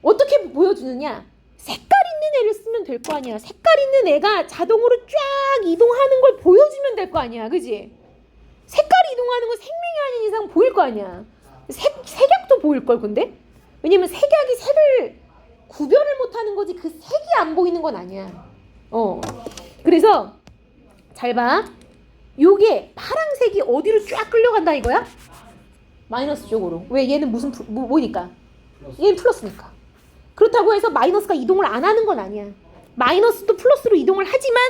어떻게 보여주느냐? 색깔 있는 애를 쓰면 될 거 아니야. 색깔 있는 애가 자동으로 쫙 이동하는 걸 보여주면 될 거 아니야. 그지? 색깔이 이동하는 건 생명이 아닌 이상 보일 거 아니야. 색약도 보일 걸 근데? 왜냐면 색약이 색을 구별을 못하는 거지 그 색이 안 보이는 건 아니야. 그래서 잘 봐. 요게 파란색이 어디로 쫙 끌려간다 이거야? 마이너스 쪽으로. 왜? 얘는 무슨 뭐니까? 얘는 플러스니까. 그렇다고 해서 마이너스가 이동을 안 하는 건 아니야. 마이너스도 플러스로 이동을 하지만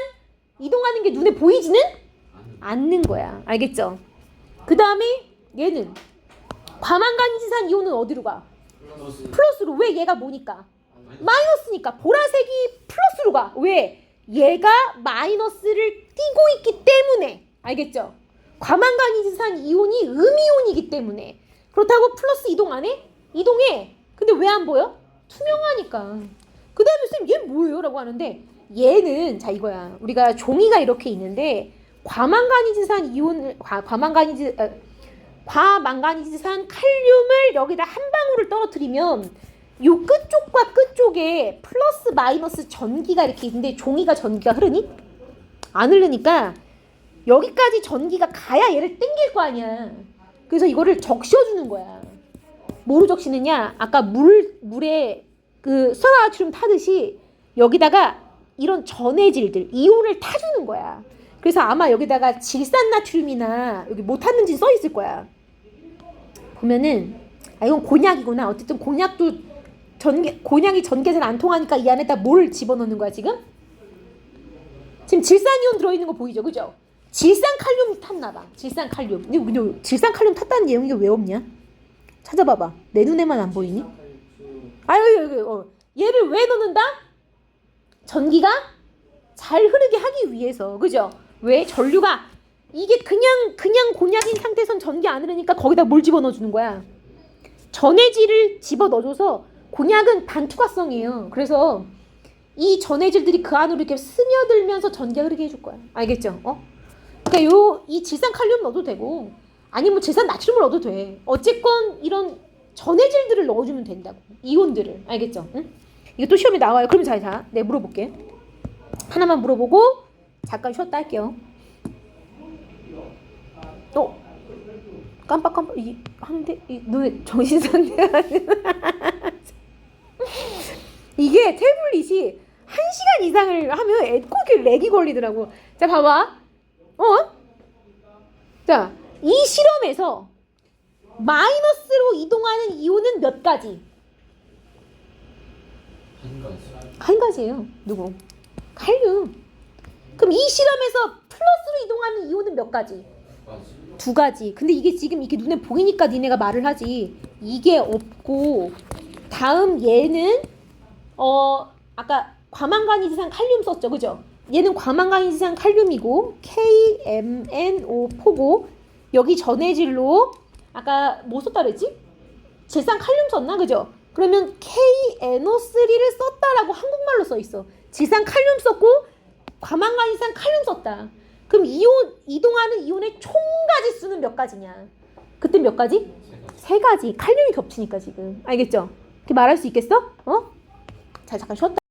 이동하는 게 눈에 보이지는 않는 거야. 알겠죠? 그 다음에 얘는 과망간지산 이온은 어디로 가? 플러스로. 왜? 얘가 뭐니까? 마이너스니까. 보라색이 플러스로 가. 왜? 얘가 마이너스를 띄고 있기 때문에. 알겠죠? 과망간지산 이온이 음이온이기 때문에. 그렇다고 플러스 이동 안 해? 이동해. 근데 왜 안 보여? 투명하니까. 그 다음에 쌤 얘 뭐예요? 라고 하는데 얘는 자 이거야. 우리가 종이가 이렇게 있는데 과망간지산 이온을 과망간지산 칼륨을 여기다 한 방울을 떨어뜨리면 요 끝쪽과 끝쪽에 플러스 마이너스 전기가 이렇게 있는데 종이가 전기가 흐르니? 안 흐르니까 여기까지 전기가 가야 얘를 땡길 거 아니야. 그래서 이거를 적셔주는 거야. 뭐로 적시느냐? 아까 물에 그 수화나트륨 타듯이 여기다가 이런 전해질들, 이온을 타주는 거야. 그래서 아마 여기다가 질산나트륨이나 여기 뭐 탔는지 써 있을 거야. 보면은 이건 곤약이구나. 어쨌든 곤약도 곤약이 전기에서 안 통하니까 이 안에다 뭘 집어넣는 거야 지금? 지금 질산이온 들어있는 거 보이죠, 그죠? 질산칼륨 탔나 봐. 질산칼륨. 근데 질산칼륨 탔다는 내용이 왜 없냐? 찾아봐봐. 내 눈에만 안 보이니? 얘를 왜 넣는다? 전기가 잘 흐르게 하기 위해서. 그죠? 왜? 전류가 이게 그냥 곤약인 상태에선 전기 안 흐르니까 거기다 뭘 집어넣어 주는 거야? 전해질을 집어넣어줘서 곤약은 반투과성이에요. 그래서 이 전해질들이 그 안으로 이렇게 스며들면서 전기가 흐르게 해줄 거야. 알겠죠? 그러니까 이 질산칼륨 넣어도 되고 아니면 질산나트륨을 넣어도 돼. 어쨌건 이런 전해질들을 넣어주면 된다고. 이온들을. 알겠죠? 응? 이거 또 시험에 나와요. 그러면 자, 네 물어볼게. 하나만 물어보고 잠깐 쉬었다 할게요. 깜빡 이 눈에 정신 상태가 이게 태블릿이 1시간 이상을 하면 꼭 렉이 걸리더라고. 자 봐봐. 자, 이 실험에서 마이너스로 이동하는 이온은 몇 가지? 한 가지예요. 누구? 칼륨. 그럼 이 실험에서 플러스로 이동하는 이온은 몇 가지? 두 가지. 근데 이게 지금 이게 눈에 보이니까 니네가 말을 하지. 이게 없고 다음 얘는 아까 과망간이지산 칼륨 썼죠, 그죠? 얘는 과망간이지산 칼륨이고 KMNO4고 여기 전해질로 아까 뭐 썼다 그랬지? 질산 칼륨 썼나, 그죠? 그러면 KNO3를 썼다라고 한국말로 써 있어. 질산 칼륨 썼고 과망간이지산 칼륨 썼다. 그럼 이동하는 이온의 총 가지수는 몇 가지냐? 그때 몇 가지? 세 가지. 칼륨이 겹치니까 지금. 알겠죠? 이렇게 말할 수 있겠어? 자, 잠깐 쉬었다.